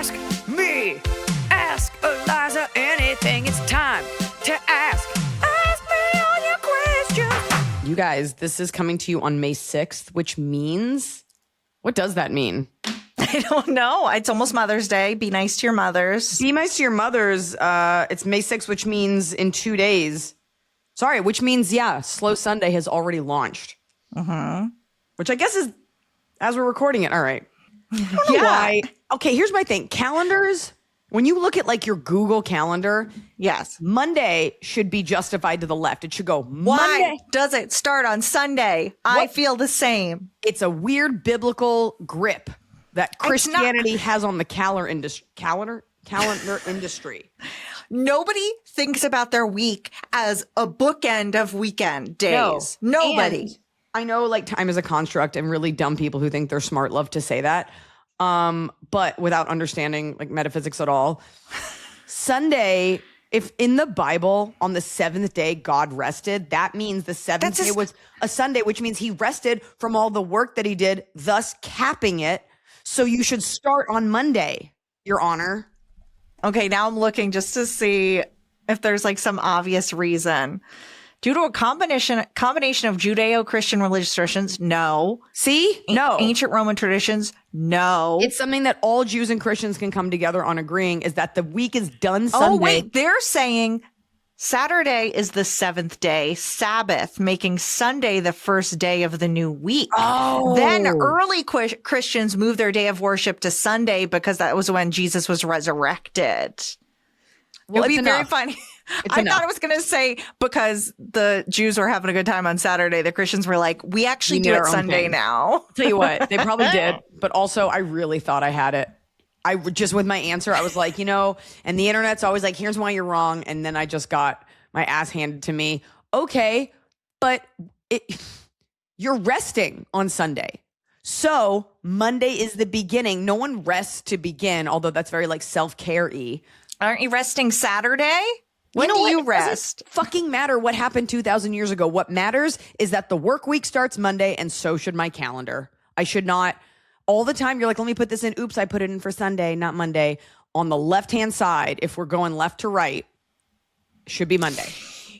Ask me. Ask Iliza anything. It's time to ask. Ask me all your questions. You guys, this is coming to you on May 6th, which means, what does that mean? I don't know. It's almost Mother's Day. Be nice to your mothers. Be nice to your mothers. It's May 6th, which means in 2 days. Sorry, which means, yeah, Slow Sunday has already launched. Which I guess is as we're recording it. All right. I don't know why. Okay, here's my thing. Calendars, when you look at like your Google calendar, Yes. Monday should be justified to the left. It should go Why Monday. does it start on Sunday? I feel the same. It's a weird biblical grip that Christianity has on the calendar industry. Nobody thinks about their week as a bookend of weekend days. No. Nobody. And I know like time is a construct and really dumb people who think they're smart love to say that. But without understanding like metaphysics at all. Sunday, if in the Bible on the seventh day God rested, that means the seventh day was a Sunday, which means he rested from all the work that he did, thus capping it. So you should start on Monday, Your Honor. Okay, now I'm looking just to see if there's like some obvious reason. Due to a combination of Judeo-Christian religious traditions, no. See? No. Ancient Roman traditions, no. It's something that all Jews and Christians can come together on agreeing is that the week is done Sunday. Oh, wait, they're saying Saturday is the seventh day, Sabbath, making Sunday the first day of the new week. Oh. Then early Christians moved their day of worship to Sunday because that was when Jesus was resurrected. Well, It'd be it's very enough. funny. It's I enough. thought I was going to say because the Jews were having a good time on Saturday, the Christians were like, we actually do it Sunday now. Tell you what, they probably did. But also, I really thought I had it. I just with my answer, I was like, and the internet's always like, here's why you're wrong. And then I just got my ass handed to me. Okay, but you're resting on Sunday. So Monday is the beginning. No one rests to begin, although that's very like self-care-y. Aren't you resting Saturday? When do you rest? It doesn't fucking matter what happened 2,000 years ago. What matters is that the work week starts Monday, and so should my calendar. I should not all the time. You're like, let me put this in. Oops, I put it in for Sunday, not Monday. On the left-hand side, if we're going left to right, should be Monday.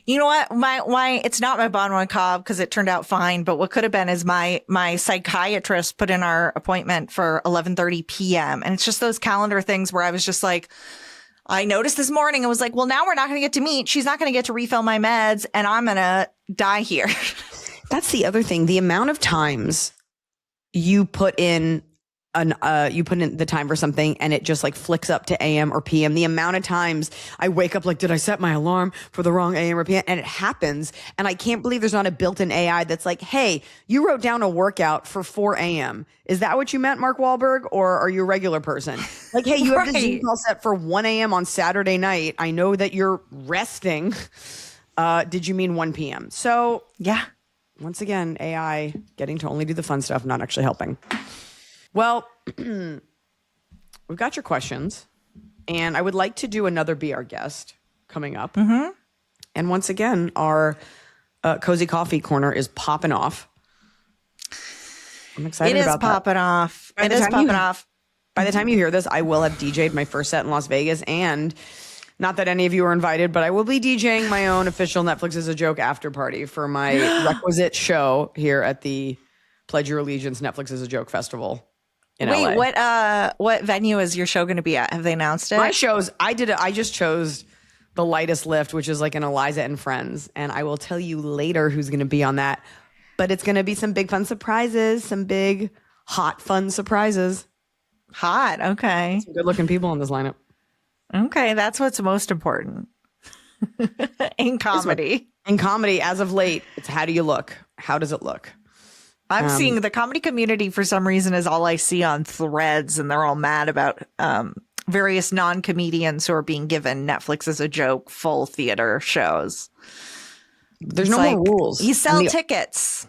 You know what? My it's not my bon one cob because it turned out fine. But what could have been is my psychiatrist put in our appointment for 11:30 p.m. And it's just those calendar things where I was just like, I noticed this morning, I was like, well, now we're not going to get to meet. She's not going to get to refill my meds and I'm going to die here. That's the other thing. The amount of times you put in the time for something and it just like flicks up to AM or PM. The amount of times I wake up like, did I set my alarm for the wrong AM or PM? And it happens. And I can't believe there's not a built-in AI that's like, hey, you wrote down a workout for 4 AM. Is that what you meant, Mark Wahlberg? Or are you a regular person? Like, hey, you have the Zoom call set for 1 AM on Saturday night. I know that you're resting. Did you mean 1 PM? So yeah. Once again, AI getting to only do the fun stuff, not actually helping. Well, we've got your questions, and I would like to do another Be Our Guest coming up. Mm-hmm. And once again, our Cozy Coffee Corner is popping off. I'm excited about that. It is popping off. It is popping off. By the time you hear this, I will have DJ'd my first set in Las Vegas, and not that any of you are invited, but I will be DJing my own official Netflix is a Joke after party for my requisite show here at the Pledge Your Allegiance Netflix is a Joke Festival. Wait, what venue is your show going to be at? Have they announced it? My shows, I just chose the Lightest Lift, which is like an Iliza and Friends. And I will tell you later who's going to be on that. But it's going to be some big fun surprises, some big hot fun surprises. Hot, okay. Some good looking people on this lineup. Okay, that's what's most important. In comedy. In comedy, as of late, it's how do you look? How does it look? I'm seeing the comedy community for some reason is all I see on Threads, and they're all mad about various non-comedians who are being given Netflix as a joke full theater shows. There's no more rules. You sell tickets.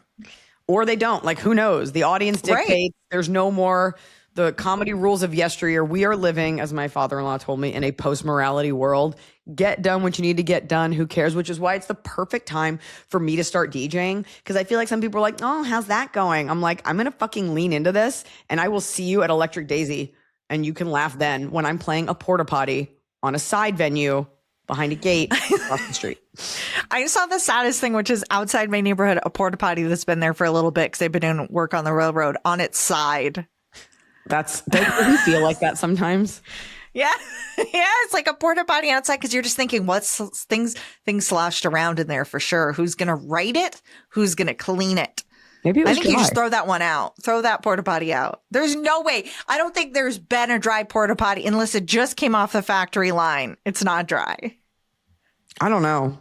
Or they don't. Like, who knows? The audience dictates. Right. There's no more the comedy rules of yesteryear. We are living, as my father-in-law told me, in a post-morality world. Get done what you need to get done. Who cares? Which is why it's the perfect time for me to start DJing. Because I feel like some people are like, oh, how's that going? I'm like, I'm going to fucking lean into this and I will see you at Electric Daisy And you can laugh then when I'm playing a porta potty on a side venue behind a gate across the street. I saw the saddest thing, which is outside my neighborhood, a porta potty that's been there for a little bit because they've been doing work on the railroad on its side. Does you feel like that sometimes? Yeah. Yeah. It's like a porta potty outside because you're just thinking what's things sloshed around in there for sure. Who's going to write it? Who's going to clean it? Maybe it was I think you just throw that one out. Throw that porta potty out. There's no way. I don't think there's been a dry porta potty unless it just came off the factory line. It's not dry. I don't know.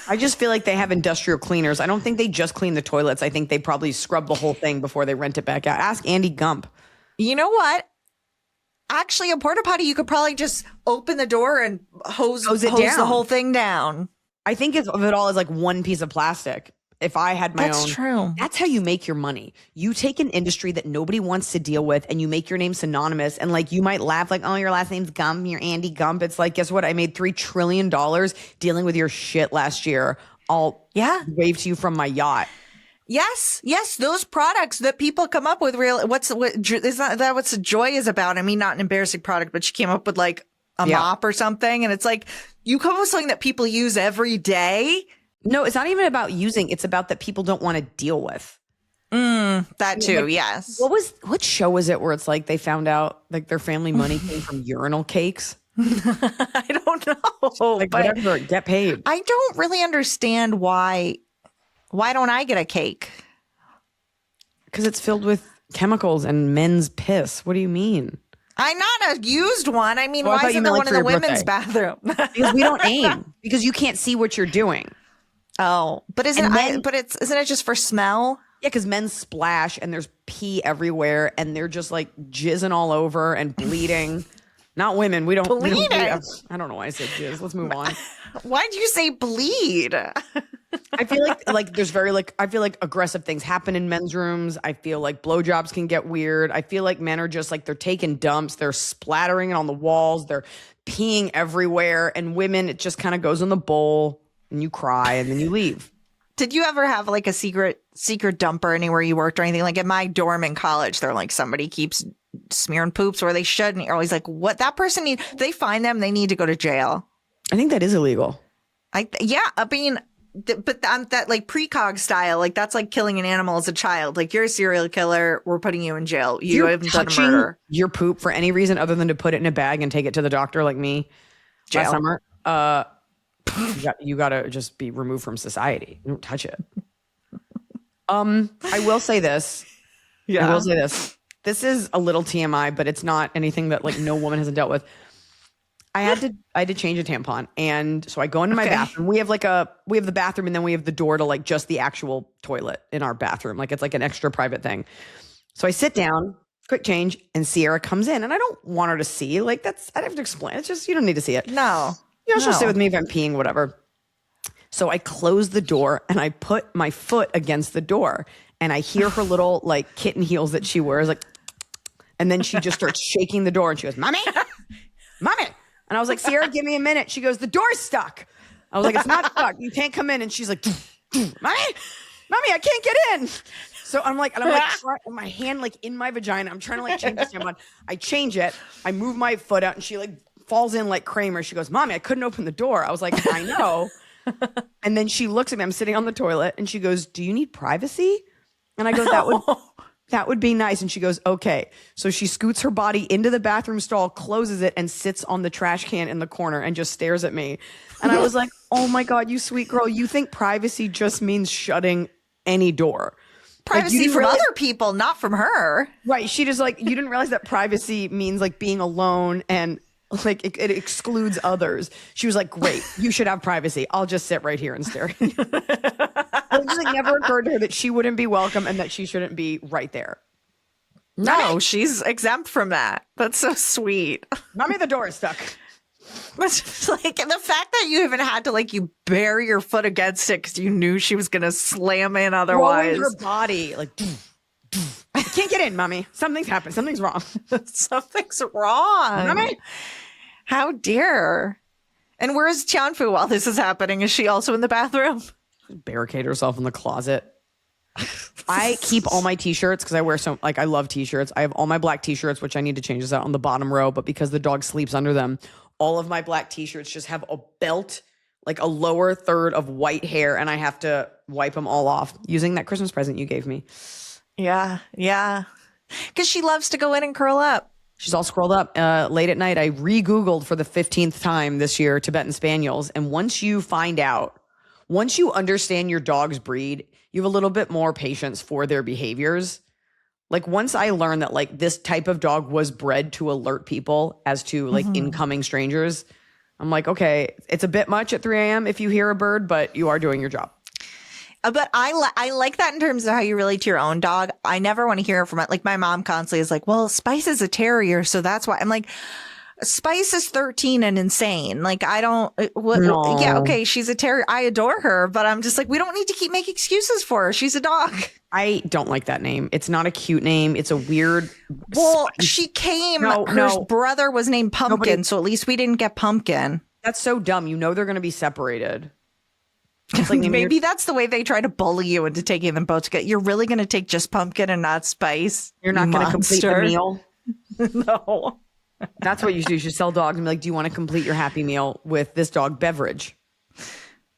I just feel like they have industrial cleaners. I don't think they just clean the toilets. I think they probably scrub the whole thing before they rent it back out. Ask Andy Gump. You know what? Actually, a porta potty, you could probably just open the door and hose the whole thing down. I think of it all as like one piece of plastic. If I had my own. That's true. That's how you make your money. You take an industry that nobody wants to deal with and you make your name synonymous. And like you might laugh like, oh, your last name's Gump, you're Andy Gump. It's like, guess what? I made $3 trillion dealing with your shit last year. I'll wave to you from my yacht. Yes, those products that people come up with. Is that what Joy is about? I mean, not an embarrassing product, but she came up with like a mop or something. And it's like, you come up with something that people use every day. No, it's not even about using. It's about that people don't want to deal with. That too, like, yes. What show was it where it's like they found out like their family money came from urinal cakes? I don't know. Like whatever, get paid. I don't really understand why don't I get a cake? Because it's filled with chemicals and men's piss. What do you mean? I'm not a used one. I mean, why isn't there like one in the women's bathroom? Because we don't aim. Because you can't see what you're doing. Oh, but isn't it just for smell? Yeah, because men splash and there's pee everywhere and they're just like jizzing all over and bleeding. Not women. We don't bleed. I don't know why I said jizz. Let's move on. Why'd you say bleed? I feel like there's I feel like aggressive things happen in men's rooms. I feel like blowjobs can get weird. I feel like men are just like they're taking dumps, they're splattering it on the walls, they're peeing everywhere, and women it just kind of goes in the bowl and you cry and then you leave. Did you ever have like a secret dumper anywhere you worked or anything? Like at my dorm in college, they're like somebody keeps smearing poops where they shouldn't. You're always like, what that person need? They find them, they need to go to jail. I think that is illegal. I mean. But that like precog style, like that's like killing an animal as a child. Like you're a serial killer. We're putting you in jail. You haven't done a murder. Your poop for any reason other than to put it in a bag and take it to the doctor like me last summer. You gotta just be removed from society. Don't touch it. I will say this. Yeah. I will say this. This is a little TMI, but it's not anything that like no woman hasn't dealt with. I had to change a tampon. And so I go into my bathroom. We have the bathroom and then we have the door to like just the actual toilet in our bathroom. Like it's like an extra private thing. So I sit down, quick change, and Sierra comes in and I don't want her to see. Like I'd have to explain. It's just, you don't need to see it. No. She'll sit with me if I'm peeing, whatever. So I close the door and I put my foot against the door and I hear her little like kitten heels that she wears like, and then she just starts shaking the door and she goes, Mommy, Mommy. And I was like, Sierra, give me a minute. She goes, the door's stuck. I was like, it's not stuck. You can't come in. And she's like, Mommy, I can't get in. So I'm like, my hand like in my vagina. I'm trying to like change this tampon. I change it. I move my foot out and she like falls in like Kramer. She goes, Mommy, I couldn't open the door. I was like, I know. And then she looks at me. I'm sitting on the toilet and she goes, do you need privacy? And I go, that would be nice. And she goes, okay. So she scoots her body into the bathroom stall, closes it, and sits on the trash can in the corner and just stares at me. And I was like, oh my God, you sweet girl. You think privacy just means shutting any door. Privacy from other people, not from her. Right. She just like, you didn't realize that privacy means like being alone and like it excludes others. She was like, great, you should have privacy. I'll just sit right here and stare at you. It just like never occurred to her that she wouldn't be welcome and that she shouldn't be right there. No, she's exempt from that. That's so sweet. Mommy, the door is stuck. But like the fact that you even had to like you bury your foot against it because you knew she was gonna slam in otherwise. Rolling her body like I can't get in, Mommy. Something's happened. Something's wrong. Something's wrong. Mommy, how dare? And where's Tianfu while this is happening? Is she also in the bathroom? Barricade herself in the closet. I keep all my t-shirts because I wear I love t-shirts. I have all my black t-shirts, which I need to change this out on the bottom row, but because the dog sleeps under them, all of my black t-shirts just have a belt, like a lower third of white hair, and I have to wipe them all off using that Christmas present you gave me. Yeah. Because she loves to go in and curl up. She's all scrolled up. Late at night, I re-Googled for the 15th time this year Tibetan Spaniels. And once you understand your dog's breed, you have a little bit more patience for their behaviors. Like once I learned that like this type of dog was bred to alert people as to like incoming strangers, I'm like, okay, it's a bit much at 3 a.m. if you hear a bird, but you are doing your job. But I like that in terms of how you relate to your own dog. I never want to hear from it. Like my mom constantly is like, well, Spice is a terrier, so that's why. I'm like, Spice is 13 and insane. Like I don't. No. Yeah, okay, she's a terrier. I adore her, but I'm just like, we don't need to keep making excuses for her. She's a dog. I don't like that name. It's not a cute name. It's a weird. Well, she came. Her brother was named Pumpkin, so at least we didn't get Pumpkin. That's so dumb. You know they're going to be separated. It's like maybe that's the way they try to bully you into taking them both together. You're really going to take just Pumpkin and not Spice? You're not going to complete the meal? No. That's what you should do. You should sell dogs and be like, do you want to complete your happy meal with this dog beverage?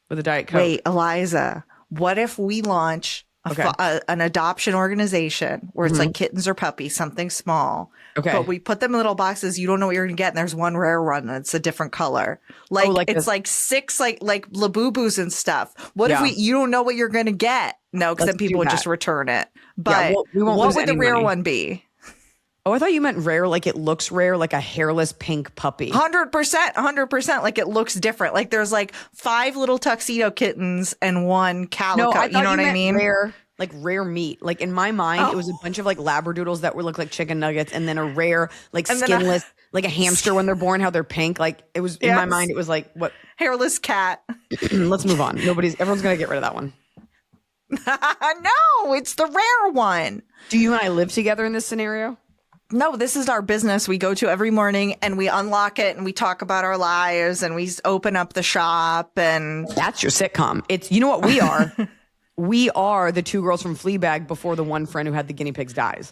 With a Diet Coke. Wait, Eliza, what if we launch an adoption organization where it's like kittens or puppies, something small. Okay. But we put them in little boxes. You don't know what you're going to get. And there's one rare one that's a different color. Like it's like 6 like Labubus and stuff. What if you don't know what you're going to get? No, because then people would just return it. But what would the rare one be? Oh, I thought you meant rare, like it looks rare, like a hairless pink puppy. 100%. Like it looks different. Like there's like 5 little tuxedo kittens and 1 calico. No, you know what I mean? Rare, like rare meat. Like in my mind, it was a bunch of like labradoodles that would look like chicken nuggets, and then a rare, like skinless, like a hamster when they're born, how they're pink. Like it was in my mind, it was like what hairless cat. Let's move on. Everyone's gonna get rid of that one. No, it's the rare one. Do you and I live together in this scenario? No, this is our business. We go to every morning and we unlock it and we talk about our lives and we open up the shop and that's your sitcom. It's, you know what we are? We are the 2 girls from Fleabag before the one friend who had the guinea pigs dies.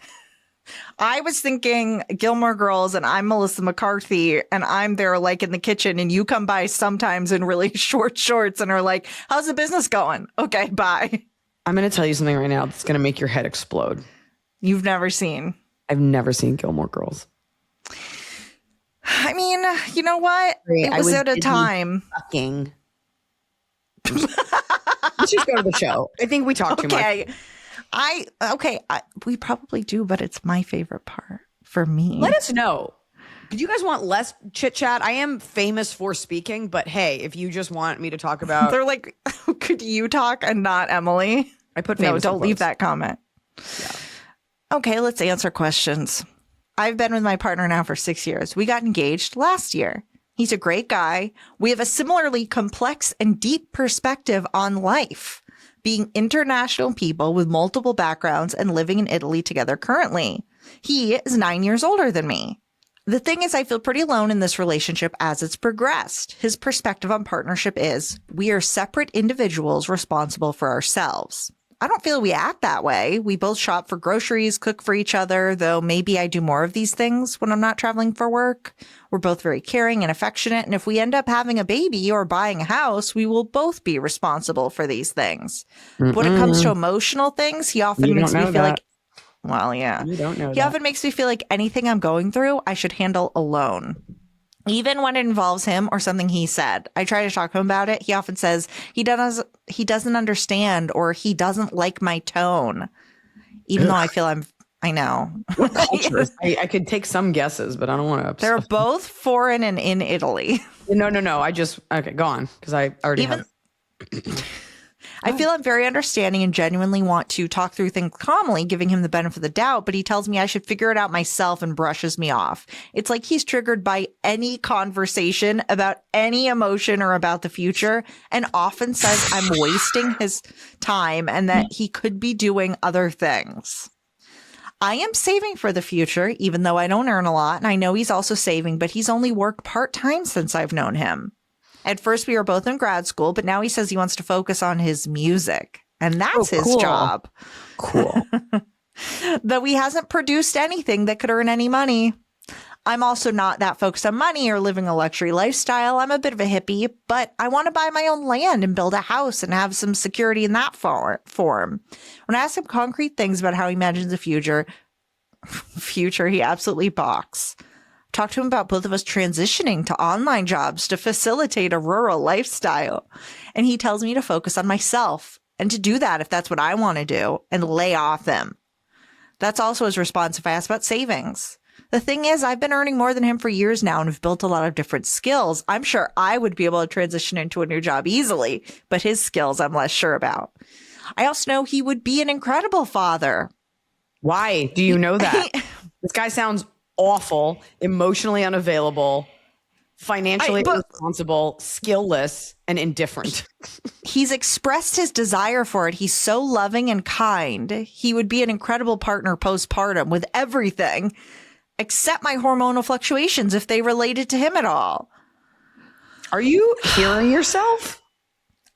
I was thinking Gilmore Girls and I'm Melissa McCarthy and I'm there like in the kitchen and you come by sometimes in really short shorts and are like, how's the business going? Okay, bye. I'm going to tell you something right now that's going to make your head explode. You've never seen. I've never seen Gilmore Girls. I mean, you know what? It was at a time. Fucking. Let's just go to the show. I think we talk too much. We probably do, but it's my favorite part for me. Let us know. Do you guys want less chit chat? I am famous for speaking, but hey, if you just want me to talk about, they're like, could you talk and not Emily? I put no. Don't leave that comment. Yeah. Okay, let's answer questions. I've been with my partner now for 6 years. We got engaged last year. He's a great guy. We have a similarly complex and deep perspective on life, being international people with multiple backgrounds and living in Italy together currently. He is 9 years older than me. The thing is, I feel pretty alone in this relationship as it's progressed. His perspective on partnership is we are separate individuals responsible for ourselves. I don't feel we act that way. We both shop for groceries, cook for each other, though maybe I do more of these things when I'm not traveling for work. We're both very caring and affectionate. And if we end up having a baby or buying a house, we will both be responsible for these things. But when it comes to emotional things, he often makes me feel like, well, yeah. You don't know he often makes me feel like anything I'm going through, I should handle alone. Even when it involves him or something he said. I try to talk to him about it. He often says he doesn't understand or he doesn't like my tone. Even though I feel I know. What culture? I could take some guesses, but I don't want to. They're both foreign and in Italy. No. Okay, go on. Because I already have. I feel I'm very understanding and genuinely want to talk through things calmly, giving him the benefit of the doubt, but he tells me I should figure it out myself and brushes me off. It's like he's triggered by any conversation about any emotion or about the future and often says I'm wasting his time and that he could be doing other things. I am saving for the future, even though I don't earn a lot, and I know he's also saving, but he's only worked part-time since I've known him. At first, we were both in grad school, but now he says he wants to focus on his music. And that's his cool. job. Cool. Though he hasn't produced anything that could earn any money. I'm also not that focused on money or living a luxury lifestyle. I'm a bit of a hippie, but I want to buy my own land and build a house and have some security in that form. When I ask him concrete things about how he imagines the future, he absolutely balks. Talk to him about both of us transitioning to online jobs to facilitate a rural lifestyle. And he tells me to focus on myself and to do that if that's what I want to do and lay off him. That's also his response if I ask about savings. The thing is, I've been earning more than him for years now and have built a lot of different skills. I'm sure I would be able to transition into a new job easily, but his skills I'm less sure about. I also know he would be an incredible father. Why do you know that? This guy sounds awful, emotionally unavailable, financially irresponsible, skillless, and indifferent. He's expressed his desire for it. He's so loving and kind. He would be an incredible partner postpartum with everything except my hormonal fluctuations if they related to him at all. Are you hearing yourself?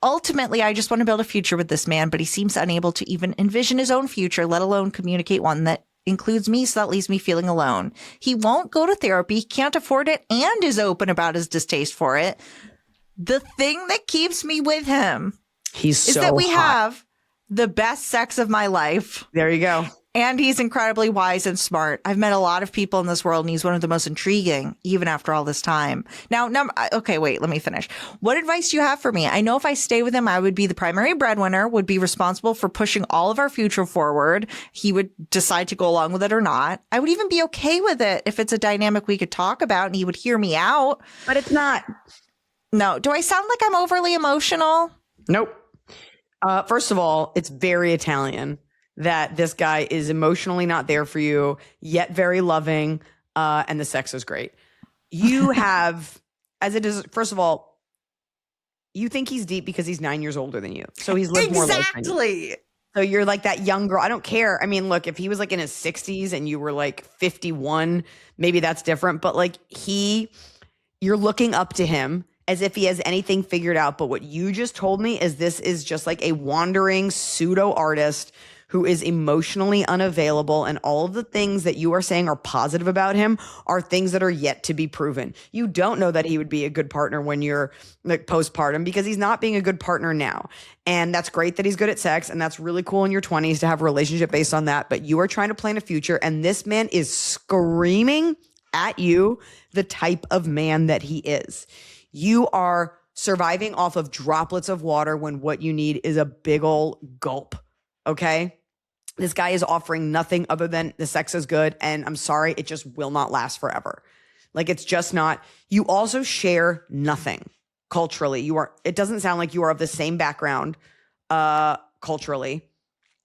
Ultimately, I just want to build a future with this man, but he seems unable to even envision his own future, let alone communicate one that includes me, so that leaves me feeling alone. He won't go to therapy, can't afford it, and is open about his distaste for it. The thing that keeps me with him is that we have the best sex of my life. There you go. And he's incredibly wise and smart. I've met a lot of people in this world, and he's one of the most intriguing, even after all this time. Now, okay, wait, let me finish. What advice do you have for me? I know if I stay with him, I would be the primary breadwinner, would be responsible for pushing all of our future forward. He would decide to go along with it or not. I would even be okay with it if it's a dynamic we could talk about and he would hear me out. But it's not. No. Do I sound like I'm overly emotional? Nope. First of all, it's very Italian that this guy is emotionally not there for you, yet very loving, and the sex is great. You have, as it is, first of all, you think he's deep because he's 9 years older than you. So he's lived more life than you. So you're like that young girl. I don't care. I mean, look, if he was like in his 60s and you were like 51, maybe that's different. But like you're looking up to him as if he has anything figured out. But what you just told me is this is just like a wandering pseudo artist who is emotionally unavailable, and all of the things that you are saying are positive about him are things that are yet to be proven. You don't know that he would be a good partner when you're like postpartum because he's not being a good partner now. And that's great that he's good at sex, and that's really cool in your 20s to have a relationship based on that, but you are trying to plan a future, and this man is screaming at you the type of man that he is. You are surviving off of droplets of water when what you need is a big ol' gulp. Okay. This guy is offering nothing other than the sex is good. And I'm sorry, it just will not last forever. Like it's just not. You also share nothing culturally. It doesn't sound like you are of the same background culturally.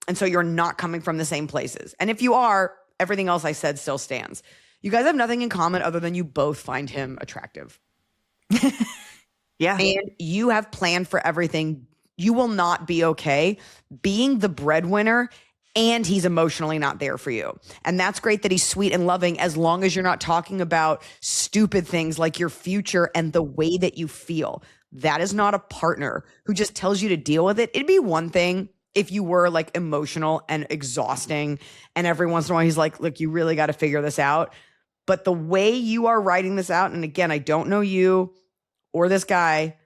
And so you're not coming from the same places. And if you are, everything else I said still stands. You guys have nothing in common other than you both find him attractive. Yeah. And you have planned for everything. You will not be okay being the breadwinner and he's emotionally not there for you. And that's great that he's sweet and loving as long as you're not talking about stupid things like your future and the way that you feel. That is not a partner who just tells you to deal with it. It'd be one thing if you were like emotional and exhausting and every once in a while he's like, look, you really got to figure this out. But the way you are writing this out, and again, I don't know you or this guy,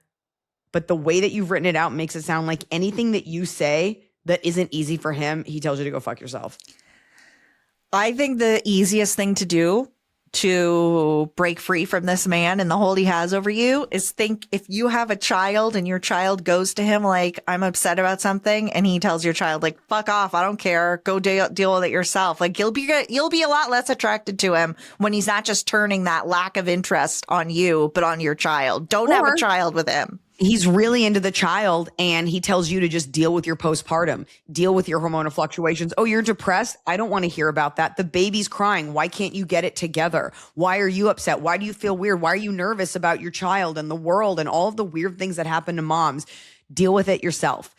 but the way that you've written it out makes it sound like anything that you say that isn't easy for him, he tells you to go fuck yourself. I think the easiest thing to do to break free from this man and the hold he has over you is think if you have a child and your child goes to him like, I'm upset about something, and he tells your child like, fuck off, I don't care, go deal with it yourself. Like you'll be a lot less attracted to him when he's not just turning that lack of interest on you, but on your child. Don't have a child with him. He's really into the child and he tells you to just deal with your postpartum, deal with your hormonal fluctuations. Oh, you're depressed? I don't want to hear about that. The baby's crying. Why can't you get it together? Why are you upset? Why do you feel weird? Why are you nervous about your child and the world and all of the weird things that happen to moms? Deal with it yourself.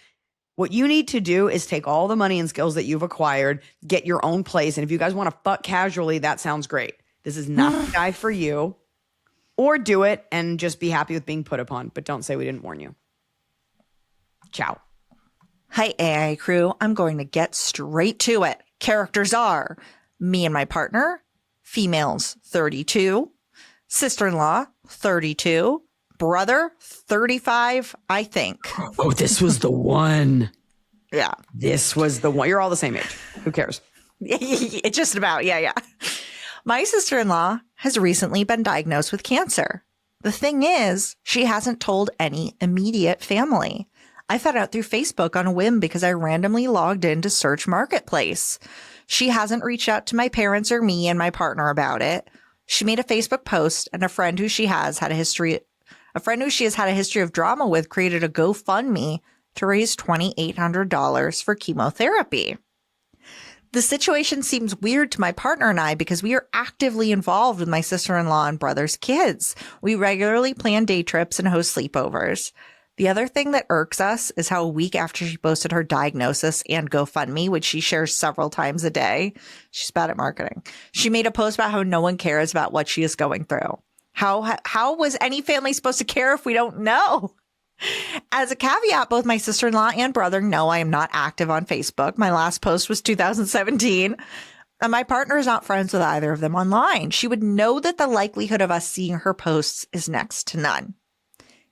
What you need to do is take all the money and skills that you've acquired, get your own place. And if you guys want to fuck casually, that sounds great. This is not the guy for you. Or do it and just be happy with being put upon. But don't say we didn't warn you. Ciao. Hi, AI crew. I'm going to get straight to it. Characters are me and my partner, females 32, sister-in-law 32, brother 35, I think. Oh, this was the one. Yeah. This was the one. You're all the same age. Who cares? It's just about, yeah. My sister-in-law has recently been diagnosed with cancer. The thing is, she hasn't told any immediate family. I found out through Facebook on a whim because I randomly logged in to search Marketplace. She hasn't reached out to my parents or me and my partner about it. She made a Facebook post, and a friend who she has had a history of drama with created a GoFundMe to raise $2,800 for chemotherapy. The situation seems weird to my partner and I because we are actively involved with my sister-in-law and brother's kids. We regularly plan day trips and host sleepovers. The other thing that irks us is how a week after she posted her diagnosis and GoFundMe, which she shares several times a day, she's bad at marketing, she made a post about how no one cares about what she is going through. How was any family supposed to care if we don't know? As a caveat, both my sister-in-law and brother know I am not active on Facebook. My last post was 2017, and my partner is not friends with either of them online. She would know that the likelihood of us seeing her posts is next to none.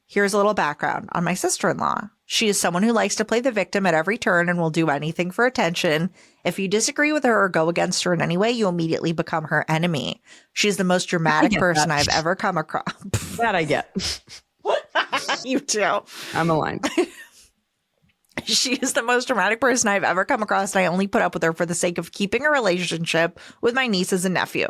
Here's a little background on my sister-in-law. She is someone who likes to play the victim at every turn and will do anything for attention. If you disagree with her or go against her in any way, you immediately become her enemy. She's the most dramatic person I've ever come across. That I get. You too. I'm aligned. She is the most dramatic person I've ever come across, and I only put up with her for the sake of keeping a relationship with my nieces and nephew.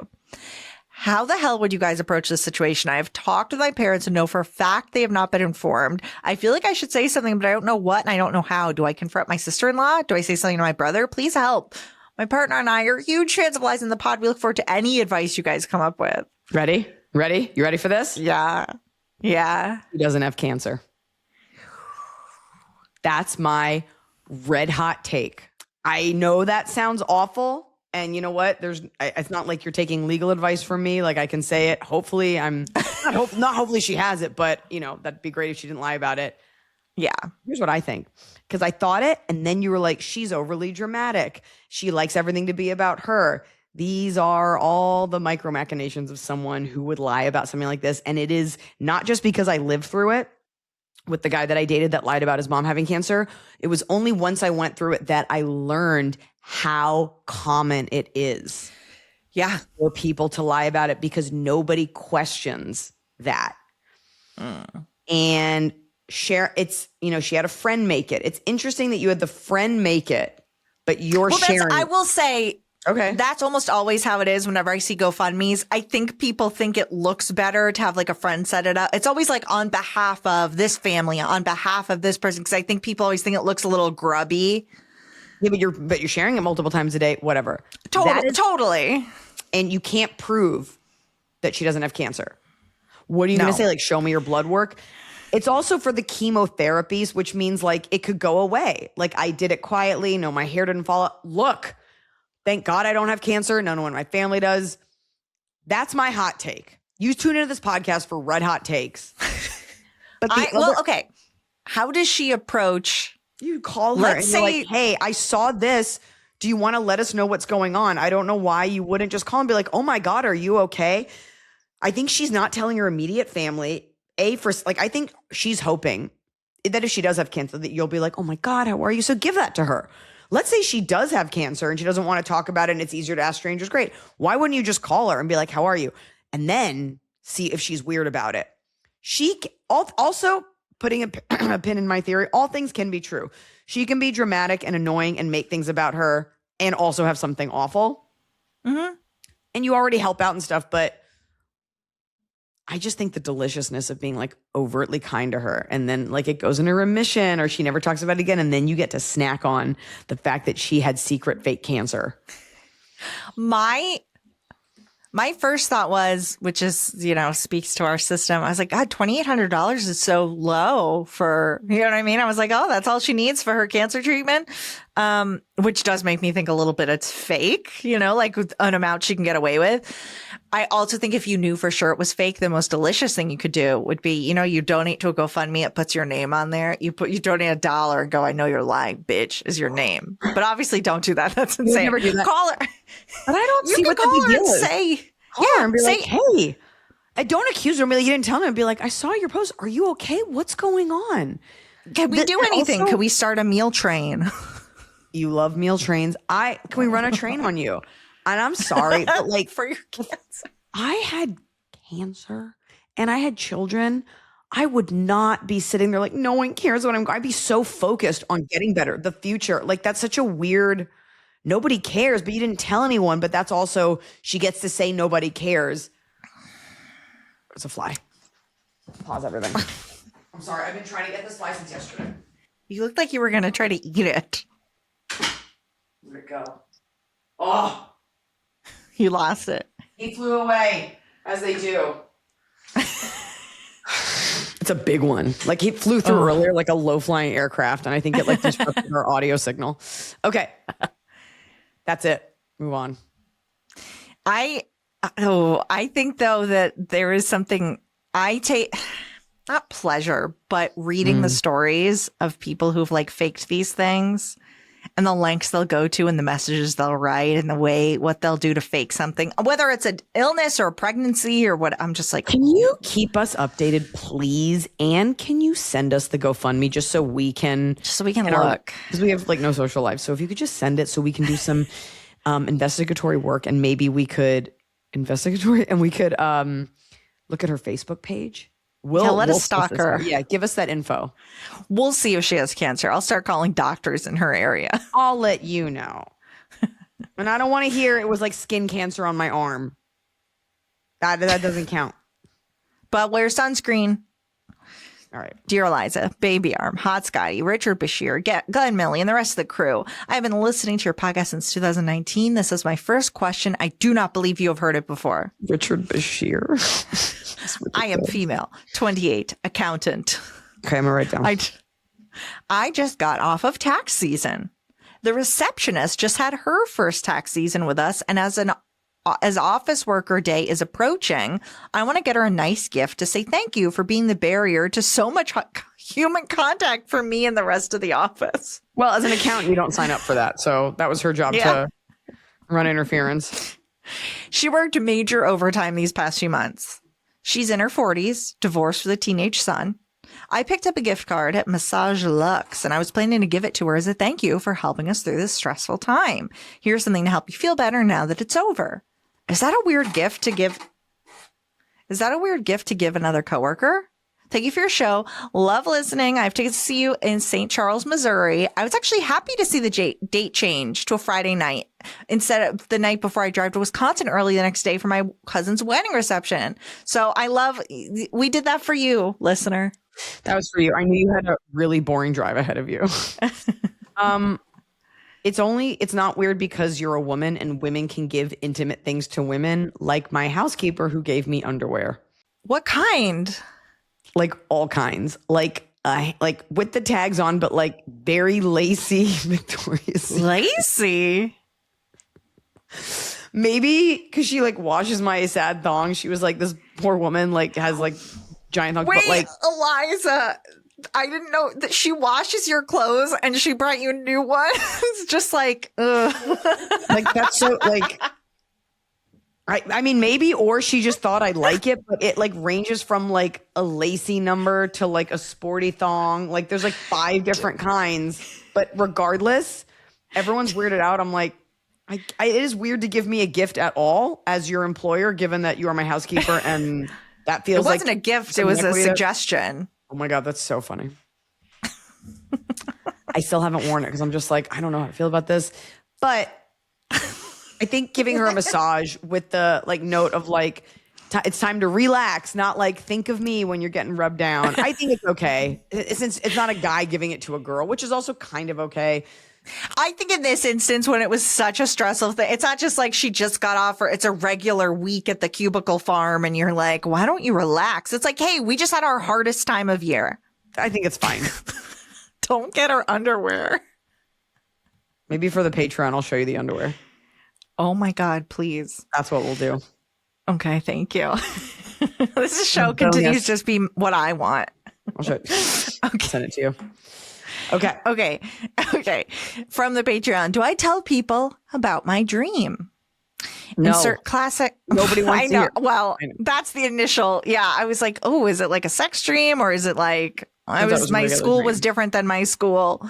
How the hell would you guys approach this situation? I have talked with my parents and know for a fact they have not been informed. I feel like I should say something, but I don't know what and I don't know how. Do I confront my sister-in-law? Do I say something to my brother? Please help. My partner and I are huge fans of Lies in the Pod. We look forward to any advice you guys come up with. Ready? You ready for this? Yeah. He doesn't have cancer. That's my red hot take. I know that sounds awful. And you know what? It's not like you're taking legal advice from me. Like I can say it. Hopefully not hopefully she has it, but that'd be great if she didn't lie about it. Yeah. Here's what I think. Because I thought it. And then you were like, she's overly dramatic. She likes everything to be about her. These are all the micro machinations of someone who would lie about something like this. And it is not just because I lived through it with the guy that I dated that lied about his mom having cancer. It was only once I went through it that I learned how common it is for people to lie about it because nobody questions that. And she had a friend make it. It's interesting that you had the friend make it, but you're sharing. I will say, okay, that's almost always how it is whenever I see GoFundMes. I think people think it looks better to have like a friend set it up. It's always like on behalf of this family, on behalf of this person, because I think people always think it looks a little grubby. Yeah, but you're sharing it multiple times a day, whatever. Totally. And you can't prove that she doesn't have cancer. What are you going to say? Like, show me your blood work? It's also for the chemotherapies, which means like it could go away. Like I did it quietly. No, my hair didn't fall out. Look, thank God I don't have cancer. None of my family does. That's my hot take. You tune into this podcast for red hot takes. But okay. How does she approach? You call her and you're like, hey, I saw this. Do you want to let us know what's going on? I don't know why you wouldn't just call and be like, oh my God, are you okay? I think she's not telling her immediate family. I think she's hoping that if she does have cancer, that you'll be like, oh my God, how are you? So give that to her. Let's say she does have cancer and she doesn't want to talk about it and it's easier to ask strangers. Great. Why wouldn't you just call her and be like, how are you? And then see if she's weird about it. She also putting a pin in my theory, all things can be true. She can be dramatic and annoying and make things about her and also have something awful. Mm-hmm. And you already help out and stuff, but I just think the deliciousness of being like overtly kind to her and then like it goes into remission or she never talks about it again. And then you get to snack on the fact that she had secret fake cancer. My first thought was, which is, speaks to our system. I was like, God, $2,800 is so low for, you know what I mean? I was like, oh, that's all she needs for her cancer treatment. Which does make me think a little bit it's fake, like with an amount she can get away with. I also think if you knew for sure it was fake, the most delicious thing you could do would be, you donate to a GoFundMe, it puts your name on there. You donate $1 and go, I know you're lying, bitch, is your name. But obviously don't do that. That's insane. Never do that. Call her. But I don't see what the call big her deal and is. say, Call her and be like, hey, I don't accuse her. Be like, you didn't tell me. I'd be like, I saw your post. Are you okay? What's going on? Can we do anything? Also, can we start a meal train? You love meal trains. Can we run a train on you? And I'm sorry, but like for your cancer. I had cancer and I had children. I would not be sitting there like, no one cares what I'm going. I'd be so focused on getting better, the future. Like that's such a weird, nobody cares, but you didn't tell anyone. But that's also, she gets to say nobody cares. It's a fly. Pause everything. I'm sorry. I've been trying to get this fly since yesterday. You looked like you were going to try to eat it. Where'd it go? Oh, you lost it. He flew away, as they do. It's a big one. Like he flew through earlier, like a low-flying aircraft, and I think it like disrupted our audio signal. Okay, that's it. Move on. I think though that there is something I take, not pleasure, but reading the stories of people who've like faked these things. And the lengths they'll go to and the messages they'll write and what they'll do to fake something, whether it's an illness or a pregnancy or what. I'm just like, can you keep us updated, please? And can you send us the GoFundMe just so we can look? Because we have like no social life. So if you could just send it so we can do some investigatory work, and maybe we could look at her Facebook page. Let us stalk her. Yeah, give us that info. We'll see if she has cancer. I'll start calling doctors in her area. I'll let you know. And I don't want to hear it was like skin cancer on my arm. That doesn't count. But wear sunscreen. All right. Dear Iliza, Baby Arm, Hot Scotty, Richard Bashir, Glenn Millie, and the rest of the crew. I've been listening to your podcast since 2019. This is my first question. I do not believe you have heard it before. Richard Bashir. I am female, 28, accountant. Okay, I'm going to write down. I just got off of tax season. The receptionist just had her first tax season with us, and as office worker day is approaching, I want to get her a nice gift to say thank you for being the barrier to so much human contact for me and the rest of the office. Well, as an accountant, you don't sign up for that. So that was her job to run interference. She worked major overtime these past few months. She's in her 40s, divorced with a teenage son. I picked up a gift card at Massage Luxe, and I was planning to give it to her as a thank you for helping us through this stressful time. Here's something to help you feel better now that it's over. Is that a weird gift to give? Is that a weird gift to give another coworker? Thank you for your show. Love listening. I have tickets to see you in St. Charles, Missouri. I was actually happy to see the date change to a Friday night instead of the night before I drive to Wisconsin early the next day for my cousin's wedding reception. So we did that for you, listener. That was for you. I knew you had a really boring drive ahead of you. It's not weird because you're a woman and women can give intimate things to women, like my housekeeper who gave me underwear. What kind? Like all kinds, like with the tags on, but like very lacy Victoria's Lacy. Maybe because she like washes my sad thong. She was like, this poor woman like has like giant thongs. Wait, but like Iliza, I didn't know that she washes your clothes and she brought you new ones. It's just like, ugh. Like that's so like. I mean, maybe, or she just thought I'd like it, but it like ranges from like a lacy number to like a sporty thong. Like there's like 5 different kinds, but regardless, everyone's weirded out. I'm like, it is weird to give me a gift at all as your employer, given that you are my housekeeper, and that feels like it wasn't a gift. It was a suggestion. Oh my God, that's so funny. I still haven't worn it because I'm just like, I don't know how to feel about this, but I think giving her a massage with the like note of like, it's time to relax, not like think of me when you're getting rubbed down. I think it's okay. Since it's not a guy giving it to a girl, which is also kind of okay. I think in this instance, when it was such a stressful thing, it's not just like she just got off or it's a regular week at the cubicle farm and you're like, why don't you relax? It's like, hey, we just had our hardest time of year. I think it's fine. Don't get her underwear. Maybe for the Patreon, I'll show you the underwear. Oh my God, please. That's what we'll do. Okay, thank you. This show continues to just be what I want. I'll show you. Okay. Send it to you. Okay. Okay. From the Patreon, do I tell people about my dream? No. Insert classic. Nobody wants to hear. Well, that's the initial. Yeah, I was like, oh, is it like a sex dream or is it like my school was different than my school?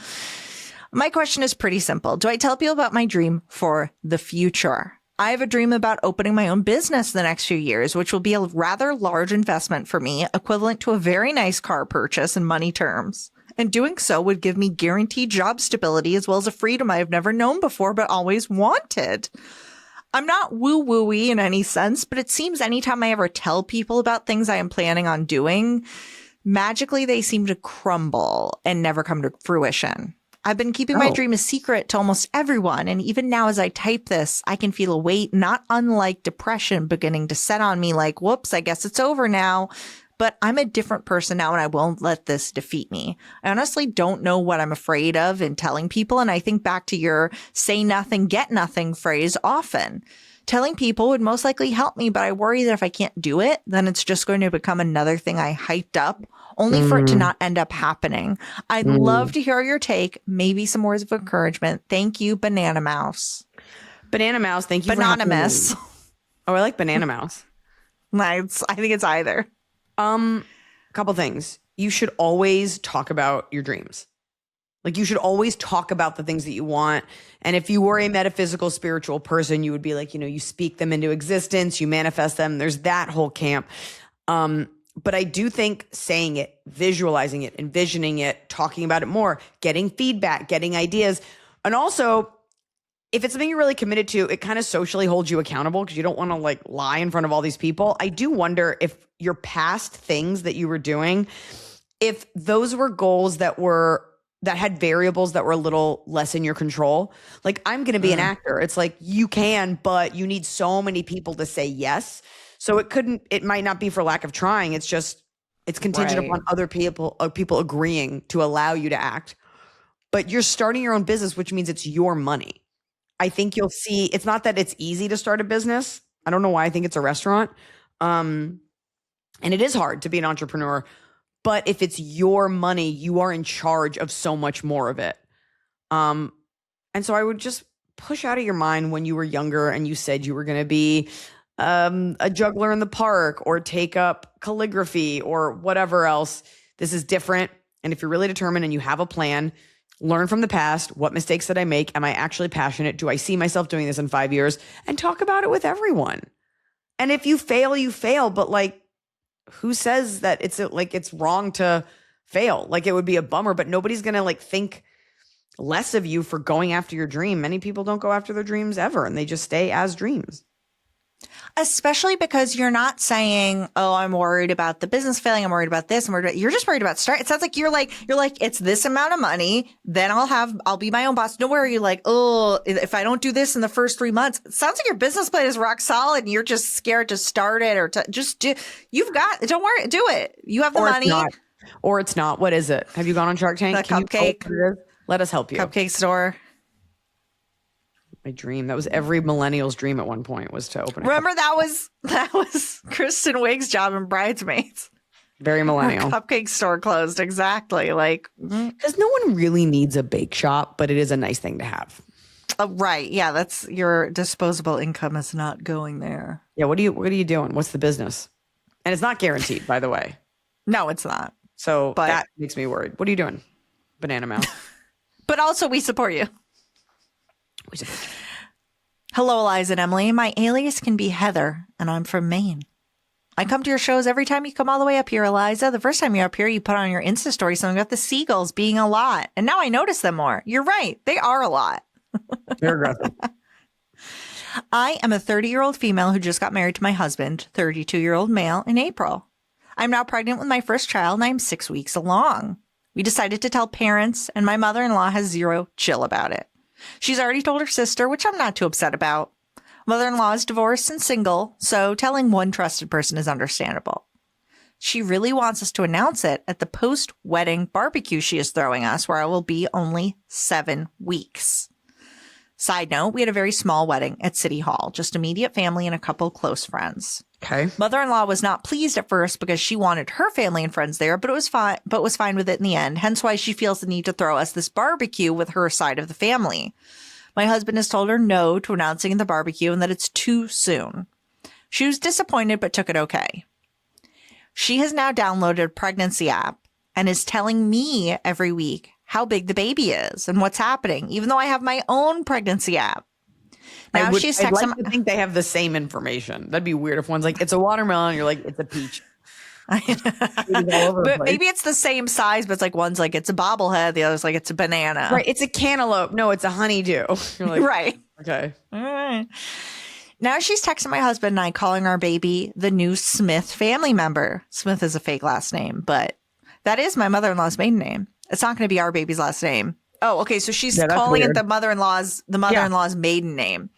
My question is pretty simple. Do I tell people about my dream for the future? I have a dream about opening my own business the next few years, which will be a rather large investment for me, equivalent to a very nice car purchase in money terms. And doing so would give me guaranteed job stability as well as a freedom I have never known before but always wanted. I'm not woo-woo-y in any sense, but it seems anytime I ever tell people about things I am planning on doing, magically they seem to crumble and never come to fruition. I've been keeping my dream a secret to almost everyone, and even now as I type this, I can feel a weight not unlike depression beginning to set on me like, whoops, I guess it's over now. But I'm a different person now and I won't let this defeat me. I honestly don't know what I'm afraid of in telling people, and I think back to your say nothing, get nothing phrase often. Telling people would most likely help me, but I worry that if I can't do it, then it's just going to become another thing I hyped up, only for it to not end up happening. I'd love to hear your take, maybe some words of encouragement. Thank you, Banana Mouse. Banana Mouse, thank you Bananimous. for Oh, I like Banana Mouse. I think it's either. Couple things. You should always talk about your dreams. Like, you should always talk about the things that you want. And if you were a metaphysical, spiritual person, you would be like, you speak them into existence, you manifest them. There's that whole camp. But I do think saying it, visualizing it, envisioning it, talking about it more, getting feedback, getting ideas. And also, if it's something you're really committed to, it kind of socially holds you accountable because you don't want to lie in front of all these people. I do wonder if your past things that you were doing, if those were goals that had variables that were a little less in your control. Like, I'm going to be an actor. It's like, you can, but you need so many people to say yes. So it might not be for lack of trying. It's contingent upon other people agreeing to allow you to act. But you're starting your own business, which means it's your money. I think you'll see, it's not that it's easy to start a business. I don't know why I think it's a restaurant. And it is hard to be an entrepreneur. But if it's your money, you are in charge of so much more of it. And so I would just push out of your mind when you were younger and you said you were going to be a juggler in the park or take up calligraphy or whatever else. This is different. And if you're really determined and you have a plan, learn from the past. What mistakes did I make? Am I actually passionate? Do I see myself doing this in 5 years? And talk about it with everyone. And if you fail, you fail. But who says that it's wrong to fail? It would be a bummer, but nobody's going to think less of you for going after your dream. Many people don't go after their dreams ever, and they just stay as dreams. Especially because you're not saying, oh, I'm worried about the business failing. I'm worried about this. You're just worried about start. It sounds like you're like, it's this amount of money. Then I'll be my own boss. Nowhere are you like, oh, if I don't do this in the first 3 months, it sounds like your business plan is rock solid and you're just scared to start it or to just do. Don't worry, do it. You have the money. Or it's not. What is it? Have you gone on Shark Tank? The cupcake. Let us help you. Cupcake store. My dream. That was every millennial's dream at one point, was to open. Remember that was Kristen Wiig's job in Bridesmaids. Very millennial. Cupcake store closed. Exactly. Because no one really needs a bake shop, but it is a nice thing to have. Right. Yeah. That's your disposable income is not going there. Yeah. What are you doing? What's the business? And it's not guaranteed, by the way. No, it's not. So that makes me worried. What are you doing? Banana Mouse. But also we support you. We support you. Hello, Iliza and Emily. My alias can be Heather, and I'm from Maine. I come to your shows every time you come all the way up here, Iliza. The first time you're up here, you put on your Insta story something about the seagulls being a lot. And now I notice them more. You're right. They are a lot. They're aggressive. I am a 30-year-old female who just got married to my husband, 32-year-old male, in April. I'm now pregnant with my first child, and I'm 6 weeks along. We decided to tell parents, and my mother-in-law has zero chill about it. She's already told her sister, which I'm not too upset about. Mother-in-law is divorced and single, so telling one trusted person is understandable. She really wants us to announce it at the post-wedding barbecue she is throwing us, where I will be only 7 weeks. Side note, we had a very small wedding at City Hall, just immediate family and a couple close friends. Okay. Mother-in-law was not pleased at first because she wanted her family and friends there, but was fine with it in the end. Hence why she feels the need to throw us this barbecue with her side of the family. My husband has told her no to announcing the barbecue and that it's too soon. She was disappointed, but took it okay. She has now downloaded a pregnancy app and is telling me every week how big the baby is and what's happening, even though I have my own pregnancy app. Now she's texting. I'd like to think they have the same information. That'd be weird if one's like, it's a watermelon, you're like, it's a peach. But maybe it's the same size, but it's like one's like it's a bobblehead, the other's like it's a banana. Right. It's a cantaloupe. No, it's a honeydew. You're like, right. Okay. All right. Now she's texting my husband and I, calling our baby the new Smith family member. Smith is a fake last name, but that is my mother-in-law's maiden name. It's not going to be our baby's last name. Oh, okay. So she's calling it the mother-in-law's maiden name.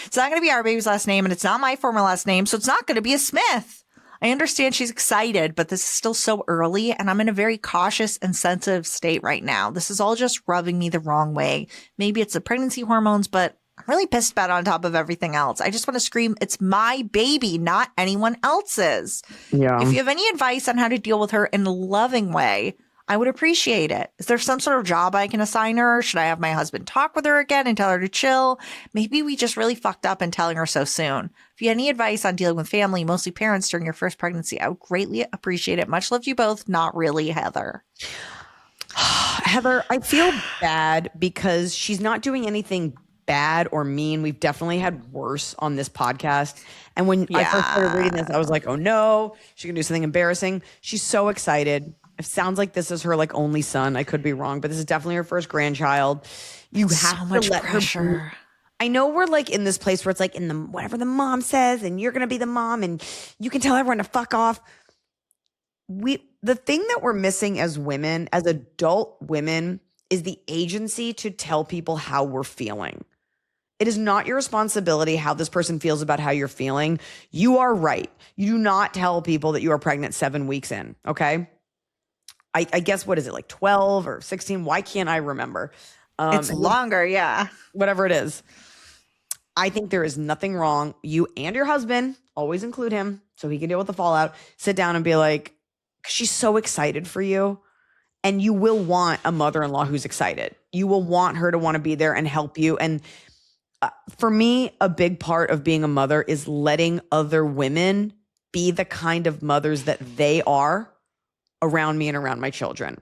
It's not going to be our baby's last name, and it's not my former last name, so it's not going to be a Smith. I understand she's excited, but this is still so early, and I'm in a very cautious and sensitive state right now. This is all just rubbing me the wrong way. Maybe it's the pregnancy hormones, but I'm really pissed about it on top of everything else. I just want to scream, it's my baby, not anyone else's. Yeah. If you have any advice on how to deal with her in a loving way, I would appreciate it. Is there some sort of job I can assign her? Should I have my husband talk with her again and tell her to chill? Maybe we just really fucked up in telling her so soon. If you have any advice on dealing with family, mostly parents, during your first pregnancy, I would greatly appreciate it. Much love to you both. Not really, Heather. Heather, I feel bad because she's not doing anything bad or mean. We've definitely had worse on this podcast. And when I first started reading this, I was like, oh no, she can do something embarrassing. She's so excited. It sounds like this is her like only son. I could be wrong, but this is definitely her first grandchild. You have so much to let pressure. her. I know we're like in this place where it's like in the whatever the mom says, and you're gonna be the mom, and you can tell everyone to fuck off. The thing that we're missing as women, as adult women, is the agency to tell people how we're feeling. It is not your responsibility how this person feels about how you're feeling. You are right. You do not tell people that you are pregnant 7 weeks in. Okay. I guess, what is it, like 12 or 16? Why can't I remember? It's longer, yeah. Whatever it is. I think there is nothing wrong. You and your husband, always include him so he can deal with the fallout. Sit down and be like, she's so excited for you. And you will want a mother-in-law who's excited. You will want her to want to be there and help you. And for me, a big part of being a mother is letting other women be the kind of mothers that they are around me and around my children.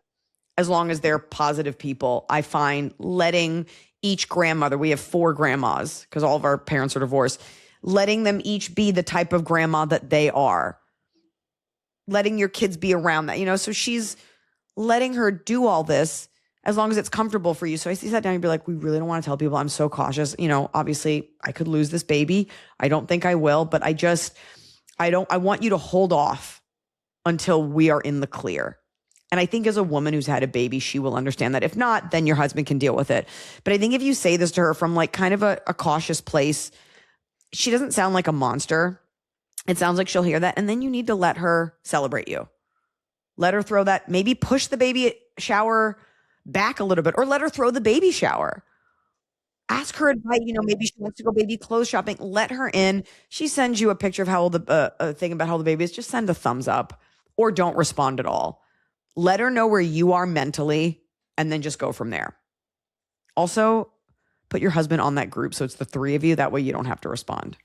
As long as they're positive people, I find letting each grandmother, we have 4 grandmas because all of our parents are divorced, letting them each be the type of grandma that they are. Letting your kids be around that, so she's letting her do all this as long as it's comfortable for you. So I sat down and be like, we really don't want to tell people. I'm so cautious. Obviously I could lose this baby. I don't think I will, but I want you to hold off until we are in the clear. And I think as a woman who's had a baby, she will understand that. If not, then your husband can deal with it. But I think if you say this to her from like kind of a cautious place, she doesn't sound like a monster. It sounds like she'll hear that. And then you need to let her celebrate you. Let her throw that, maybe push the baby shower back a little bit, or let her throw the baby shower. Ask her advice. Maybe she wants to go baby clothes shopping. Let her in. She sends you a picture of how old a thing about how old the baby is. Just send a thumbs up or don't respond at all. Let her know where you are mentally and then just go from there. Also, put your husband on that group so it's the 3 of you. That way you don't have to respond.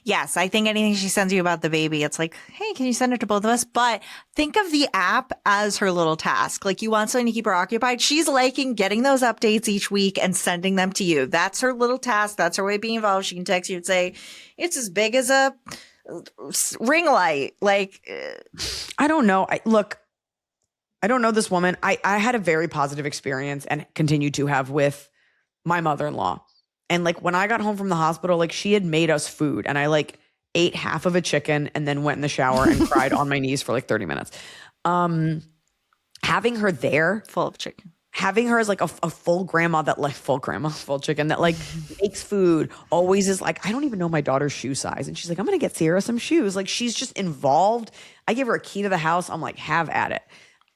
Yes, I think anything she sends you about the baby, it's like, hey, can you send it to both of us? But think of the app as her little task. Like, you want something to keep her occupied. She's liking getting those updates each week and sending them to you. That's her little task. That's her way of being involved. She can text you and say, it's as big as a ring light. Like, I don't know. I don't know this woman. I had a very positive experience and continue to have with my mother-in-law. And like when I got home from the hospital, like she had made us food and I like ate half of a chicken and then went in the shower and cried on my knees for like 30 minutes. Having her there, full of chicken, having her as like a full grandma that like full chicken that like makes food, always is like, I don't even know my daughter's shoe size. And she's like, I'm going to get Sierra some shoes. Like she's just involved. I give her a key to the house. I'm like, have at it.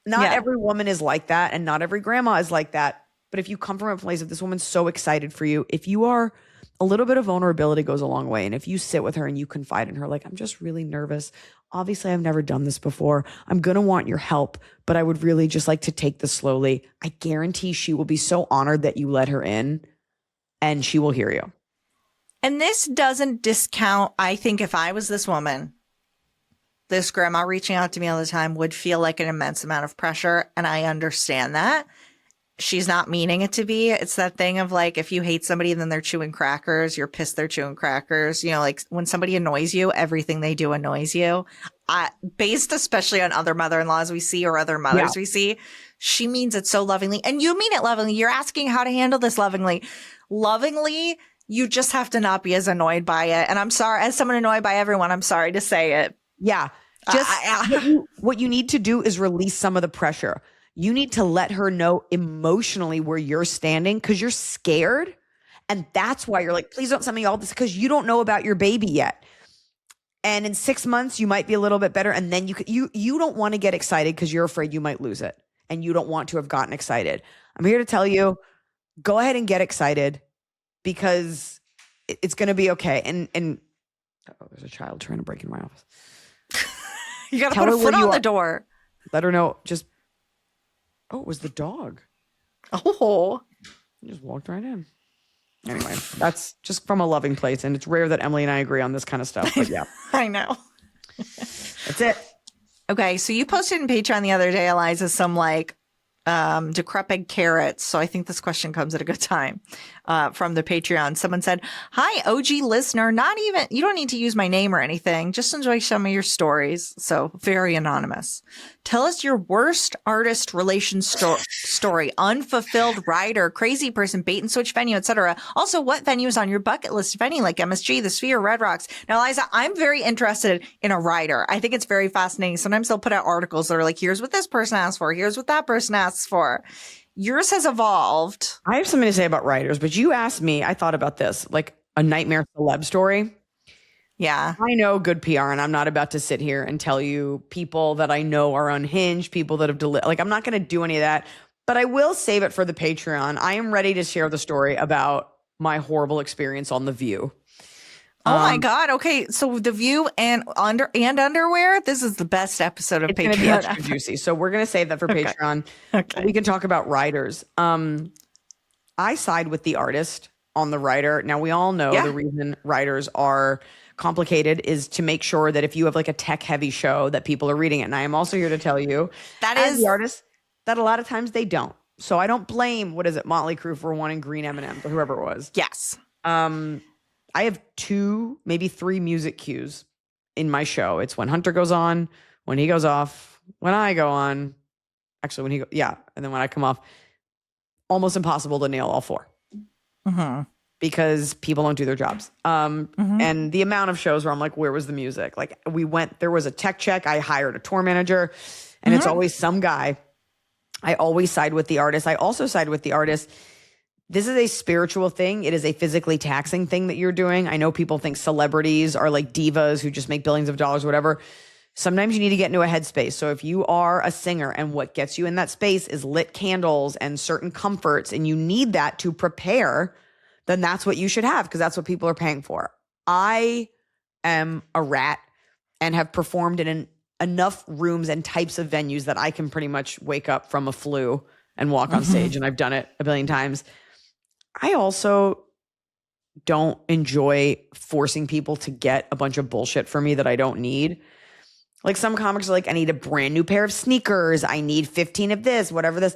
Not every woman is like that. And not every grandma is like that. But if you come from a place of this woman's so excited for you, if you are, a little bit of vulnerability goes a long way. And if you sit with her and you confide in her, like, I'm just really nervous. Obviously, I've never done this before. I'm going to want your help, but I would really just like to take this slowly. I guarantee she will be so honored that you let her in, and she will hear you. And this doesn't discount, I think if I was this woman, this grandma reaching out to me all the time would feel like an immense amount of pressure. And I understand that. She's not meaning it to be. It's that thing of like, if you hate somebody and then they're chewing crackers, you're pissed they're chewing crackers. You know, like when somebody annoys you, everything they do annoys you. Based especially on other mother-in-laws we see or other mothers we see, she means it so lovingly. And you mean it lovingly. You're asking how to handle this lovingly. Lovingly, you just have to not be as annoyed by it. And I'm sorry, as someone annoyed by everyone, I'm sorry to say it. Yeah. Just what you need to do is release some of the pressure. You need to let her know emotionally where you're standing because you're scared. And that's why you're like, please don't send me all this, because you don't know about your baby yet. And in 6 months, you might be a little bit better. And then you don't want to get excited because you're afraid you might lose it. And you don't want to have gotten excited. I'm here to tell you, go ahead and get excited because it's going to be okay. And there's a child trying to break into my office. You got to put a foot on the door. Let her know. It was the dog. Oh. He just walked right in. Anyway, that's just from a loving place. And it's rare that Emily and I agree on this kind of stuff. But yeah. I know. That's it. Okay. So you posted in Patreon the other day, Iliza, some like decrepit carrots. So I think this question comes at a good time from the Patreon. Someone said, hi, OG listener. You don't need to use my name or anything. Just enjoy some of your stories. So very anonymous. Tell us your worst artist relation story, unfulfilled writer, crazy person, bait and switch venue, etc. Also, what venue is on your bucket list, if any, like MSG, The Sphere, Red Rocks? Now, Iliza, I'm very interested in a writer. I think it's very fascinating. Sometimes they'll put out articles that are like, here's what this person asks for. Here's what that person asks for. Yours has evolved. I have something to say about writers, but you asked me, I thought about this, like a nightmare celeb story. Yeah. I know good PR, and I'm not about to sit here and tell you people that I know are unhinged, people that have like, I'm not going to do any of that, but I will save it for the Patreon. I am ready to share the story about my horrible experience on The View. Oh my God. Okay. So The View and underwear. This is the best episode of Patreon. It's going to be extra juicy. So we're going to save that for Patreon. Okay. We can talk about writers. I side with the artist on the writer. Now we all know the reason writers are complicated is to make sure that if you have like a tech heavy show that people are reading it. And I am also here to tell you that as the artist that a lot of times they don't. So I don't blame, Motley Crue for wanting green M&Ms or whoever it was. Yes. I have 2, maybe 3 music cues in my show. It's when Hunter goes on, when he goes off, when I go on, actually when he and then when I come off. Almost impossible to nail all 4. Mm-hmm. Because people don't do their jobs. And the amount of shows where I'm like, where was the music? Like there was a tech check. I hired a tour manager and it's always some guy. I always side with the artist. I also side with the artist. This is a spiritual thing. It is a physically taxing thing that you're doing. I know people think celebrities are like divas who just make billions of dollars, whatever. Sometimes you need to get into a headspace. So if you are a singer and what gets you in that space is lit candles and certain comforts, and you need that to prepare, then that's what you should have because that's what people are paying for. I am a rat and have performed in enough rooms and types of venues that I can pretty much wake up from a flu and walk on stage, and I've done it a billion times. I also don't enjoy forcing people to get a bunch of bullshit for me that I don't need. Like some comics are like, I need a brand new pair of sneakers. I need 15 of this, whatever this.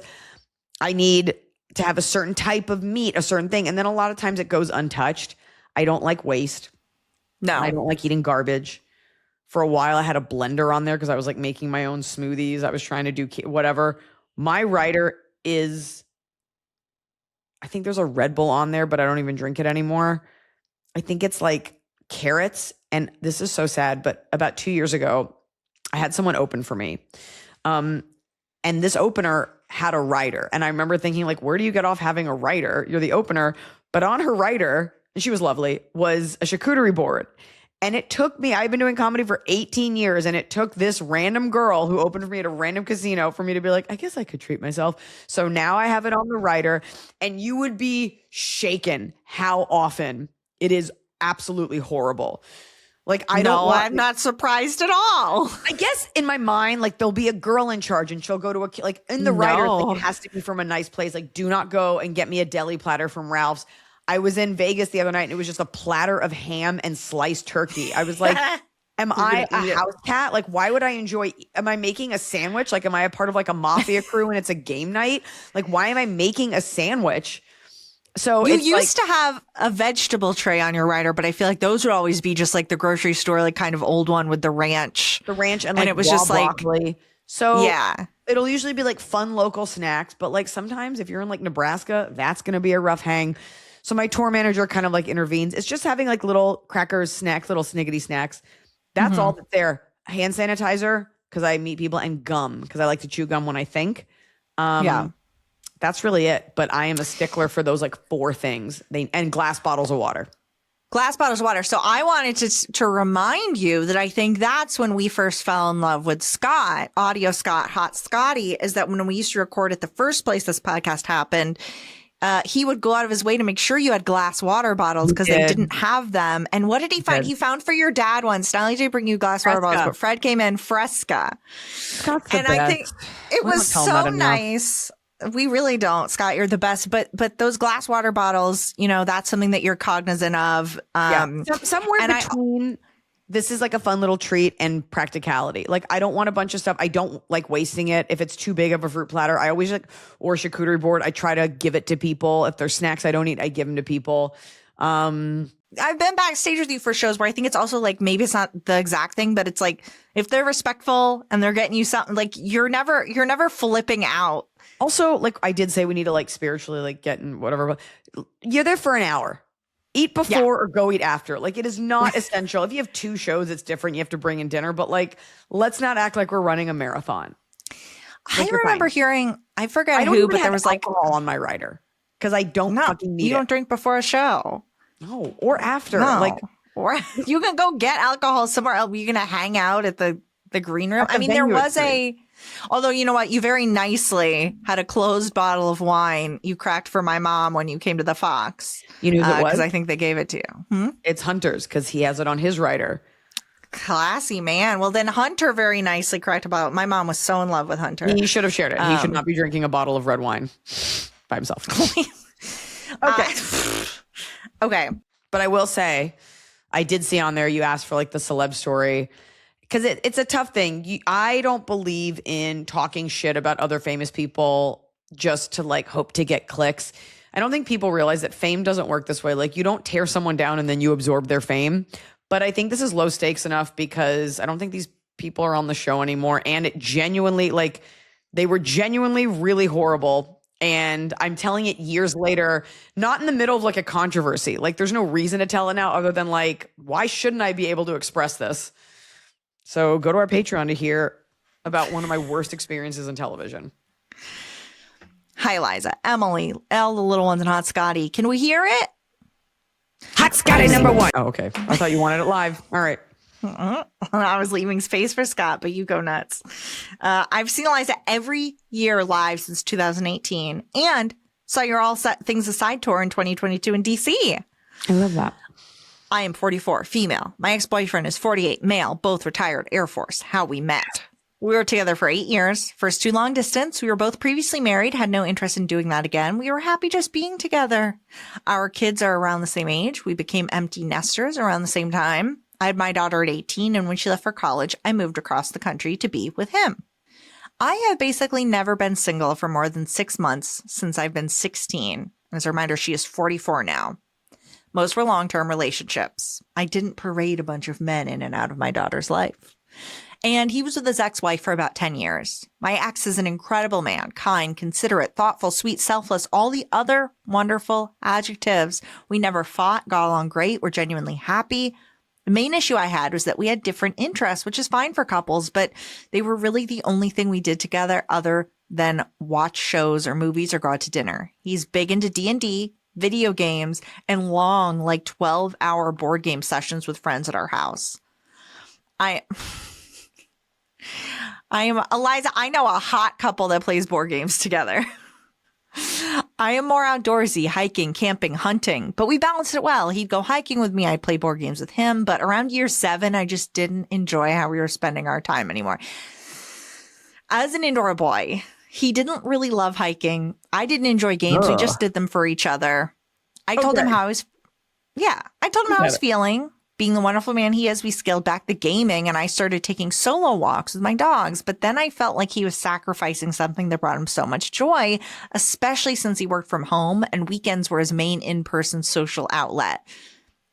I need to have a certain type of meat, a certain thing. And then a lot of times it goes untouched. I don't like waste. No. I don't like eating garbage. For a while, I had a blender on there because I was like making my own smoothies. I was trying to do whatever. My writer is, I think there's a Red Bull on there, but I don't even drink it anymore. I think it's like carrots. And this is so sad, but about 2 years ago, I had someone open for me. And this opener had a writer. And I remember thinking, like, where do you get off having a writer? You're the opener. But on her writer, and she was lovely, was a charcuterie board. And it took me, I've been doing comedy for 18 years, and it took this random girl who opened for me at a random casino for me to be like, I guess I could treat myself. So now I have it on the writer, and you would be shaken how often it is absolutely horrible. Like, I don't want, I'm not surprised at all. I guess in my mind, like, there'll be a girl in charge and she'll go to like in the writer thing, it has to be from a nice place. Like, do not go and get me a deli platter from Ralph's. I was in Vegas the other night and it was just a platter of ham and sliced turkey. I was like, am I a house cat? Like, why would I enjoy, am I making a sandwich? Like, am I a part of like a mafia crew and it's a game night? Like, why am I making a sandwich? So you it's used to have a vegetable tray on your rider, but I feel like those would always be just like the grocery store, like kind of old one with the ranch. The ranch and like it was just broccoli. like, so yeah, it'll usually be like fun local snacks, but like sometimes if you're in like Nebraska, that's going to be a rough hang. So my tour manager kind of like intervenes. It's just having like little crackers, snacks, little sniggity snacks. That's all that's there. Hand sanitizer, because I meet people, and gum, because I like to chew gum when I think. yeah. That's really it. But I am a stickler for those like 4 things. And glass bottles of water. Glass bottles of water. So I wanted to remind you that I think that's when we first fell in love with Scott, Audio Scott, Hot Scotty, is that when we used to record at the first place this podcast happened, he would go out of his way to make sure you had glass water bottles because they didn't have them. And what did he find? He found for your dad once. Not only did he bring you glass water bottles, but Fred came in Fresca. Scott's the and best. I think it was so nice. We really don't, Scott. You're the best. But those glass water bottles, you know, that's something that you're cognizant of. Somewhere between this is like a fun little treat and practicality. Like, I don't want a bunch of stuff. I don't like wasting it. If it's too big of a fruit platter, I always like, or charcuterie board, I try to give it to people. If there's snacks I don't eat, I give them to people. I've been backstage with you for shows where I think it's also like, maybe it's not the exact thing, but it's like, if they're respectful and they're getting you something, like you're never flipping out. Also, like I did say, we need to like spiritually like get in whatever. You're there for an hour. Eat before or go eat after. Like, it is not essential. If you have 2 shows, it's different. You have to bring in dinner. But like, let's not act like we're running a marathon. Like, I remember hearing, I forget who, but there was like alcohol on my rider because I don't fucking need it. You don't drink before a show. No, or after. No. Like, or you can go get alcohol somewhere else. You're gonna hang out at the green room. I mean, there was although, you know what, you very nicely had a closed bottle of wine you cracked for my mom when you came to the Fox. You knew that was? Because I think they gave it to you. It's Hunter's because he has it on his rider. Classy, man. Well, then Hunter very nicely cracked a bottle. My mom was so in love with Hunter. He should have shared it. He should not be drinking a bottle of red wine by himself. Okay. Okay. But I will say, I did see on there, you asked for like the celeb story. Because it's a tough thing. I don't believe in talking shit about other famous people just to like hope to get clicks. I don't think people realize that fame doesn't work this way. Like, you don't tear someone down and then you absorb their fame. But I think this is low stakes enough because I don't think these people are on the show anymore. And it genuinely, like, they were genuinely really horrible. And I'm telling it years later, not in the middle of like a controversy. Like, there's no reason to tell it now other than like, why shouldn't I be able to express this? So go to our Patreon to hear about one of my worst experiences in television. Hi, Iliza, Emily, L, the little ones, and Hot Scotty. Can we hear it? Hot Scotty #1. Oh, okay. I thought you wanted it live. All right. I was leaving space for Scott, but you go nuts. I've seen Iliza every year live since 2018 and saw your All Set Things Aside tour in 2022 in DC. I love that. I am 44, female. My ex-boyfriend is 48, male, both retired Air Force. How we met. We were together for 8 years. First 2 long distance. We were both previously married, had no interest in doing that again. We were happy just being together. Our kids are around the same age. We became empty nesters around the same time. I had my daughter at 18, and when she left for college, I moved across the country to be with him. I have basically never been single for more than 6 months since I've been 16. As a reminder, she is 44 now. Most were long-term relationships. I didn't parade a bunch of men in and out of my daughter's life. And he was with his ex-wife for about 10 years. My ex is an incredible man, kind, considerate, thoughtful, sweet, selfless, all the other wonderful adjectives. We never fought, got along great, were genuinely happy. The main issue I had was that we had different interests, which is fine for couples, but they were really the only thing we did together other than watch shows or movies or go out to dinner. He's big into D&D, video games, and long, like 12-hour board game sessions with friends at our house. I am Iliza. I know a hot couple that plays board games together. I am more outdoorsy, hiking, camping, hunting, but we balanced it well. He'd go hiking with me. I'd play board games with him. But around year 7, I just didn't enjoy how we were spending our time anymore. As an indoor boy, he didn't really love hiking. I didn't enjoy games. We just did them for each other. I told him how I was. Yeah, I told him how I was feeling. Being the wonderful man he is, we scaled back the gaming and I started taking solo walks with my dogs. But then I felt like he was sacrificing something that brought him so much joy, especially since he worked from home and weekends were his main in-person social outlet.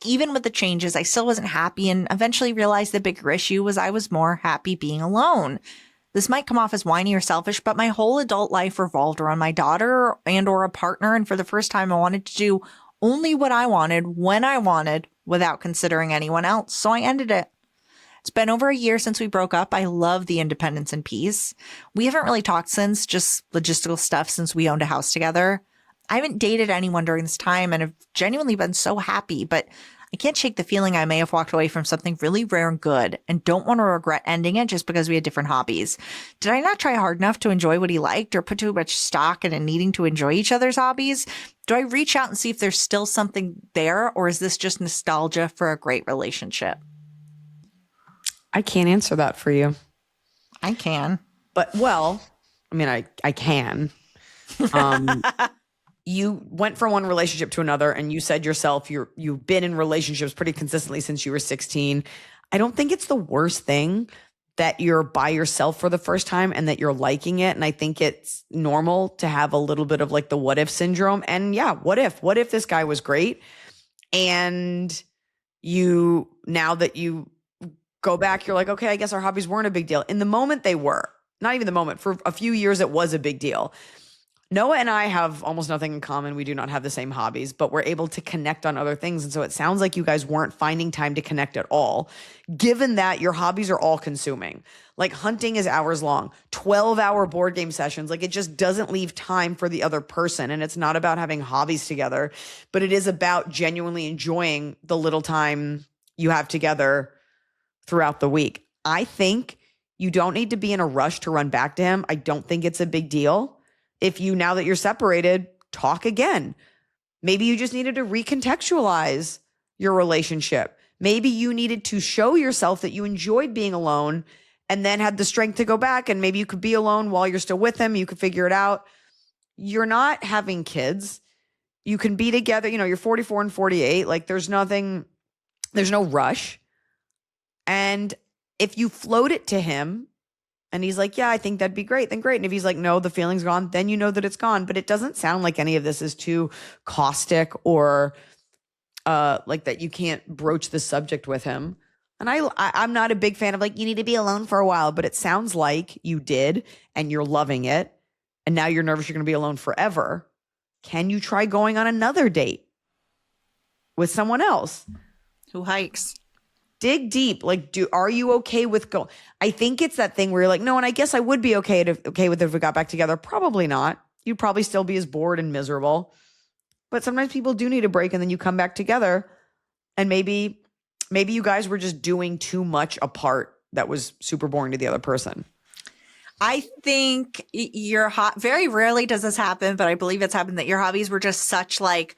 Even with the changes, I still wasn't happy and eventually realized the bigger issue was I was more happy being alone. This might come off as whiny or selfish, but my whole adult life revolved around my daughter and or a partner. And for the first time, I wanted to do only what I wanted when I wanted without considering anyone else. So I ended it. It's been over a year since we broke up. I love the independence and peace. We haven't really talked since, just logistical stuff since we owned a house together. I haven't dated anyone during this time and have genuinely been so happy, but I can't shake the feeling I may have walked away from something really rare and good and don't want to regret ending it just because we had different hobbies. Did I not try hard enough to enjoy what he liked or put too much stock in needing to enjoy each other's hobbies? Do I reach out and see if there's still something there, or is this just nostalgia for a great relationship? I can't answer that for you. I can. But, well, I mean, I can. You went from one relationship to another and you said yourself you've been in relationships pretty consistently since you were 16. I don't think it's the worst thing that you're by yourself for the first time and that you're liking it. And I think it's normal to have a little bit of like the what if syndrome. And yeah, what if this guy was great? And now that you go back, you're like, okay, I guess our hobbies weren't a big deal. In the moment they were. Not even the moment. For a few years it was a big deal. Noah and I have almost nothing in common. We do not have the same hobbies, but we're able to connect on other things. And so it sounds like you guys weren't finding time to connect at all, given that your hobbies are all consuming. Like hunting is hours long, 12-hour board game sessions. Like it just doesn't leave time for the other person. And it's not about having hobbies together, but it is about genuinely enjoying the little time you have together throughout the week. I think you don't need to be in a rush to run back to him. I don't think it's a big deal. If you, now that you're separated, talk again. Maybe you just needed to recontextualize your relationship. Maybe you needed to show yourself that you enjoyed being alone and then had the strength to go back, and maybe you could be alone while you're still with him. You could figure it out. You're not having kids. You can be together. You know, you're 44 and 48. Like there's no rush. And if you float it to him, and he's like, yeah, I think that'd be great. Then great. And if he's like, no, the feeling's gone, then you know that it's gone. But it doesn't sound like any of this is too caustic or like that you can't broach the subject with him. And I'm not a big fan of like, you need to be alone for a while. But it sounds like you did and you're loving it. And now you're nervous you're going to be alone forever. Can you try going on another date with someone else? Who hikes? Dig deep. Like, are you okay with going? I think it's that thing where you're like, no, and I guess I would be okay with it if we got back together. Probably not. You'd probably still be as bored and miserable. But sometimes people do need a break and then you come back together. And maybe you guys were just doing too much apart that was super boring to the other person. I think very rarely does this happen, but I believe it's happened that your hobbies were just such like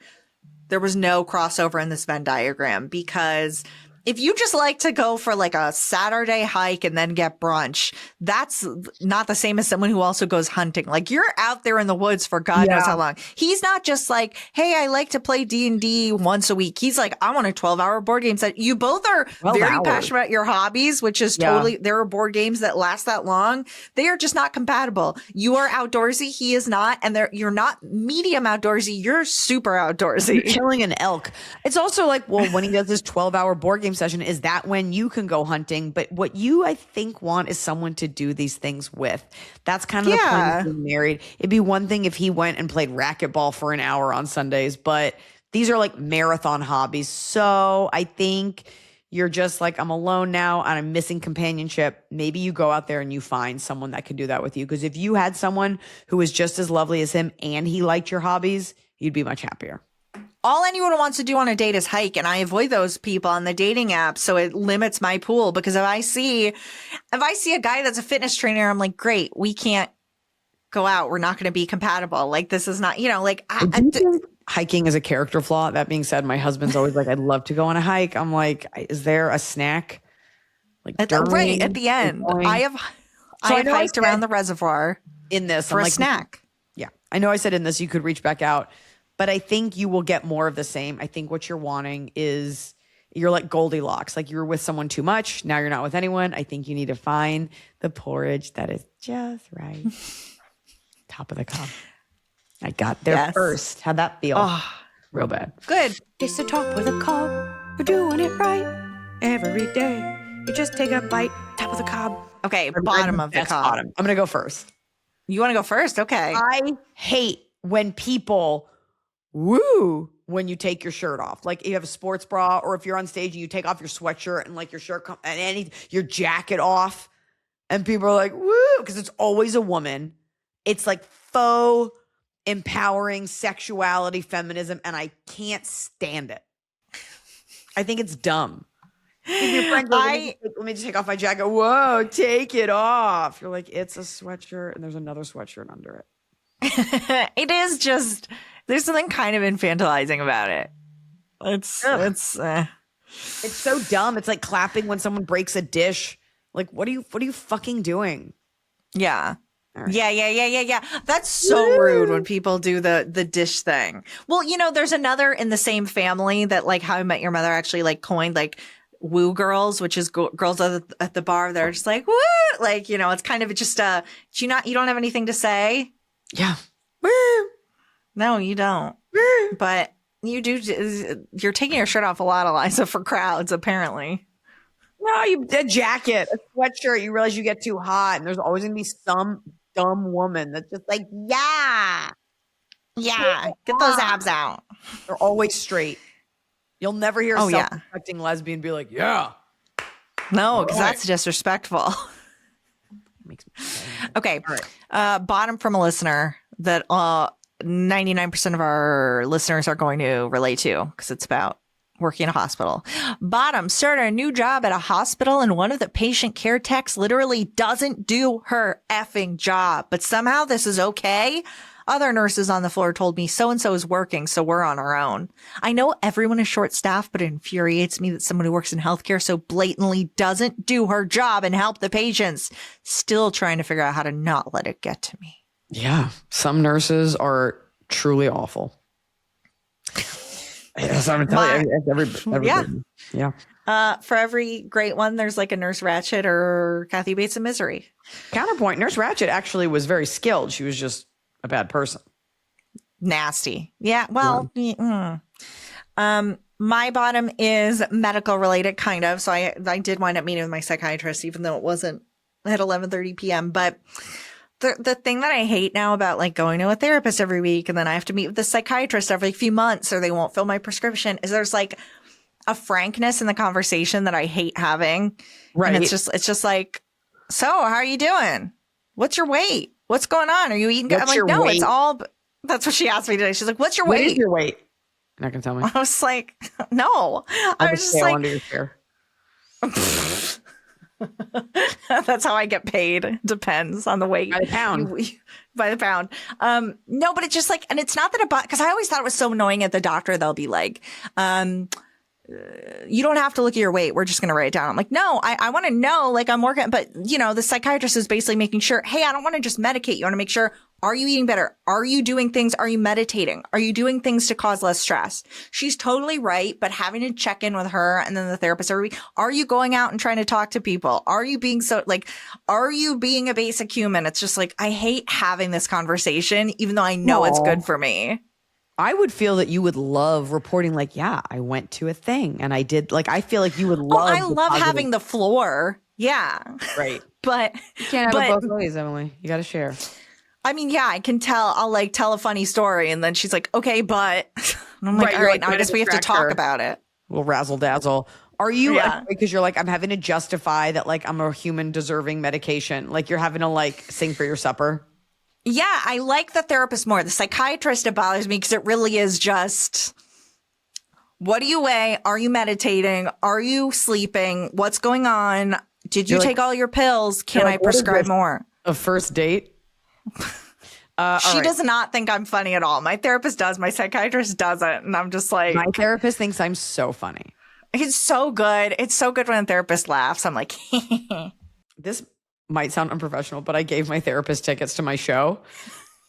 there was no crossover in this Venn diagram, because if you just like to go for like a Saturday hike and then get brunch, that's not the same as someone who also goes hunting. Like you're out there in the woods for God knows how long. He's not just like, hey, I like to play D&D once a week. He's like, I want a 12-hour board game set. You both are very passionate about your hobbies, which is totally, there are board games that last that long. They are just not compatible. You are outdoorsy. He is not. And you're not medium outdoorsy. You're super outdoorsy. You're killing an elk. It's also like, well, when he does this 12-hour board game session, is that when you can go hunting? But what you, I think, want is someone to do these things with. That's kind of the point of being married. It'd be one thing if he went and played racquetball for an hour on Sundays, but these are like marathon hobbies. So I think you're just like, I'm alone now and I'm missing companionship. Maybe you go out there and you find someone that can do that with you. Because if you had someone who was just as lovely as him and he liked your hobbies, you'd be much happier. all anyone wants to do on a date is hike, and I avoid those people on the dating app, so it limits my pool. Because if I see a guy that's a fitness trainer, I'm like, great, we can't go out. We're not going to be compatible. Like, this is not, like, Do you think hiking is a character flaw? That being said, my husband's always like, I'd love to go on a hike. I'm like, is there a snack? Like right at the end, I have hiked around the reservoir in this for a snack. Yeah, I know I said in this you could reach back out, but I think you will get more of the same. I think what you're wanting is you're like Goldilocks. Like you were with someone too much. Now you're not with anyone. I think you need to find the porridge that is just right. Top of the cob. I got there first. How'd that feel? Oh, real bad. Good. It's the top of the cob. We're doing it right every day. You just take a bite. Top of the cob. Okay, bottom of the cob. Bottom. I'm going to go first. You want to go first? Okay. I hate when people woo when you take your shirt off. Like you have a sports bra, or if you're on stage and you take off your sweatshirt and like your shirt and your jacket off, and people are like woo, because it's always a woman. It's like faux empowering sexuality, feminism, and I can't stand it. I think it's dumb. If your friend goes, let me just take off my jacket. Whoa, take it off. You're like, it's a sweatshirt, and there's another sweatshirt under it. It is just, there's something kind of infantilizing about it. It's so dumb. It's like clapping when someone breaks a dish. Like, what are you fucking doing? Yeah. Right. Yeah. That's so rude when people do the dish thing. Well, there's another in the same family that like How I Met Your Mother actually like coined, like woo girls, which is girls at the bar. They're just like, woo, like, it's kind of just you don't have anything to say. Yeah. Woo. No, you don't. Woo. But you do. You're taking your shirt off a lot, Iliza, for crowds, apparently. No, a jacket, a sweatshirt. You realize you get too hot, and there's always gonna be some dumb woman that's just like, yeah, get those abs out. They're always straight. You'll never hear a yeah. self-respecting lesbian be like, yeah. No, because that's disrespectful. Makes me sad. Okay. All right. Bottom from a listener that 99% of our listeners are going to relate to, because it's about working in a hospital. Bottom, started a new job at a hospital, and one of the patient care techs literally doesn't do her effing job. But somehow this is okay. Other nurses on the floor told me so-and-so is working, so we're on our own. I know everyone is short-staffed, but it infuriates me that someone who works in healthcare so blatantly doesn't do her job and help the patients. Still trying to figure out how to not let it get to me. Yeah. Some nurses are truly awful. Yes, I'm telling you, everybody. Yeah. For every great one, there's like a Nurse Ratched or Kathy Bates of Misery. Counterpoint, Nurse Ratched actually was very skilled. She was just a bad person. Nasty. Yeah. Well, my bottom is medical related, kind of. So I did wind up meeting with my psychiatrist, even though it wasn't at 11:30 p.m. But the thing that I hate now about like going to a therapist every week and then I have to meet with the psychiatrist every few months or they won't fill my prescription is there's like a frankness in the conversation that I hate having. Right. And it's just like, so how are you doing? What's your weight? What's going on? Are you eating good? I'm like, no, it's all, that's what she asked me today. She's like, what's your weight? What is your weight? You're not going to tell me. I was like, no. I was just like, under your chair. That's how I get paid. Depends on the weight. By the pound. By the pound. No, but it's just like, and it's not that about, because I always thought it was so annoying at the doctor. They'll be like, you don't have to look at your weight. We're just going to write it down. I'm like, no, I want to know, like I'm working, but the psychiatrist is basically making sure, hey, I don't want to just medicate you. I want to make sure, are you eating better? Are you doing things? Are you meditating? Are you doing things to cause less stress? She's totally right. But having to check in with her and then the therapist every week, are you going out and trying to talk to people? Are you being are you being a basic human? It's just like, I hate having this conversation, even though I know it's good for me. I would feel that you would love reporting like, yeah, I went to a thing and I did, like, I feel like you would love. I love having the floor. Yeah. Right. But you can't have it both ways, Emily. You got to share. I mean, yeah, I can tell. I'll like tell a funny story and then she's like, okay, but and I'm like, all right, now I guess we have to talk about it. A little razzle dazzle. Are you, because you're like, I'm having to justify that like I'm a human deserving medication. Like you're having to like sing for your supper. Yeah, I like the therapist more. The psychiatrist, it bothers me because it really is just What do you weigh? Are you meditating? Are you sleeping? What's going on? Did you take all your pills? Can I prescribe more? A first date? She does not think I'm funny at all. My therapist does. My psychiatrist doesn't. And I'm just like, my therapist thinks I'm so funny. It's so good. It's so good when a therapist laughs. I'm like, this might sound unprofessional, but I gave my therapist tickets to my show.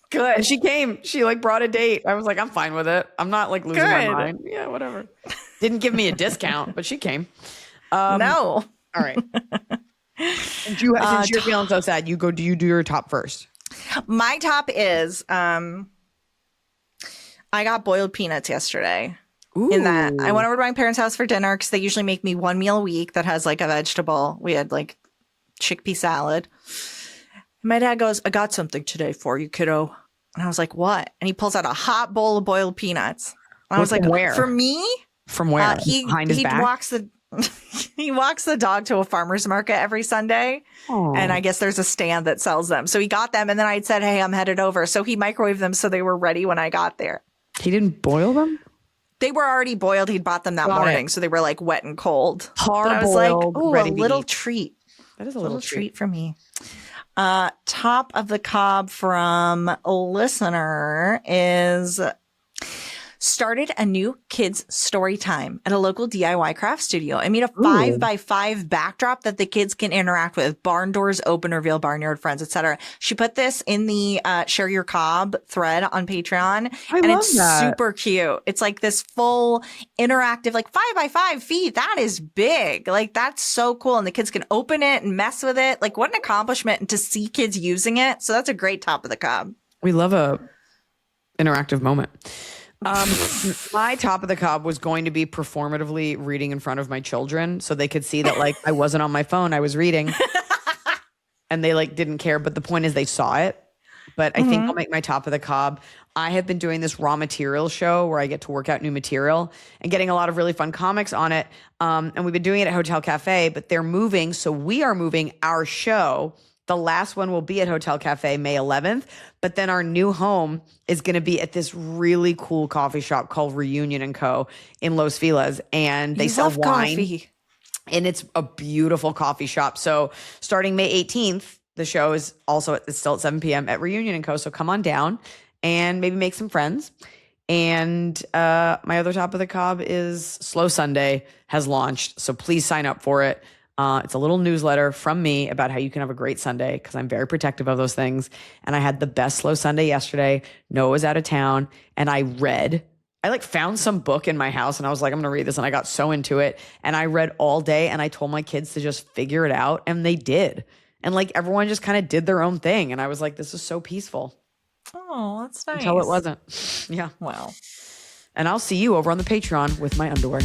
Good. And she came. She like brought a date. I was like, I'm fine with it. I'm not like losing my mind. Yeah, whatever. Didn't give me a discount, but she came. No. All right. Since you're feeling so sad, do you do your top first? My top is I got boiled peanuts yesterday. Ooh. In that I went over to my parents' house for dinner because they usually make me one meal a week that has like a vegetable. We had like chickpea salad. And my dad goes, I got something today for you, kiddo. And I was like, what? And he pulls out a hot bowl of boiled peanuts. And I was like, where? For me? From where? Behind his back? He walks the dog to a farmer's market every Sunday. Aww. And I guess there's a stand that sells them. So he got them. And then I said, hey, I'm headed over. So he microwaved them so they were ready when I got there. He didn't boil them? They were already boiled. He'd bought them that morning. So they were like wet and cold. Parboiled, I was like, ooh, a little eat. treat. That is a little treat for me. Top of the cob from a listener is started a new kids story time at a local DIY craft studio. I made a 5x5 backdrop that the kids can interact with. Barn doors open, reveal barnyard friends, etc. She put this in the Share Your Cob thread on Patreon. It's super cute. It's like this full interactive, like 5x5 feet. That is big. Like that's so cool. And the kids can open it and mess with it. Like what an accomplishment, and to see kids using it. So that's a great top of the cob. We love a interactive moment. My top of the cob was going to be performatively reading in front of my children so they could see that like I wasn't on my phone, I was reading. And they like didn't care, but the point is they saw it. But I think I'll make my top of the cob. I have been doing this raw material show where I get to work out new material and getting a lot of really fun comics on it. And we've been doing it at Hotel Cafe, but they're moving. So we are moving our show. The last one will be at Hotel Cafe May 11th, but then our new home is going to be at this really cool coffee shop called Reunion & Co. in Los Feliz, and they sell wine. Coffee. And it's a beautiful coffee shop. So starting May 18th, the show is also it's still at 7 p.m. at Reunion & Co. So come on down and maybe make some friends. And my other top of the cob is Slow Sunday has launched, so please sign up for it. It's a little newsletter from me about how you can have a great Sunday because I'm very protective of those things. And I had the best slow Sunday yesterday. Noah was out of town and I like found some book in my house and I was like, I'm going to read this. And I got so into it and I read all day and I told my kids to just figure it out. And they did. And like everyone just kind of did their own thing. And I was like, this is so peaceful. Oh, that's nice. Until it wasn't. Yeah. Wow. And I'll see you over on the Patreon with my underwear.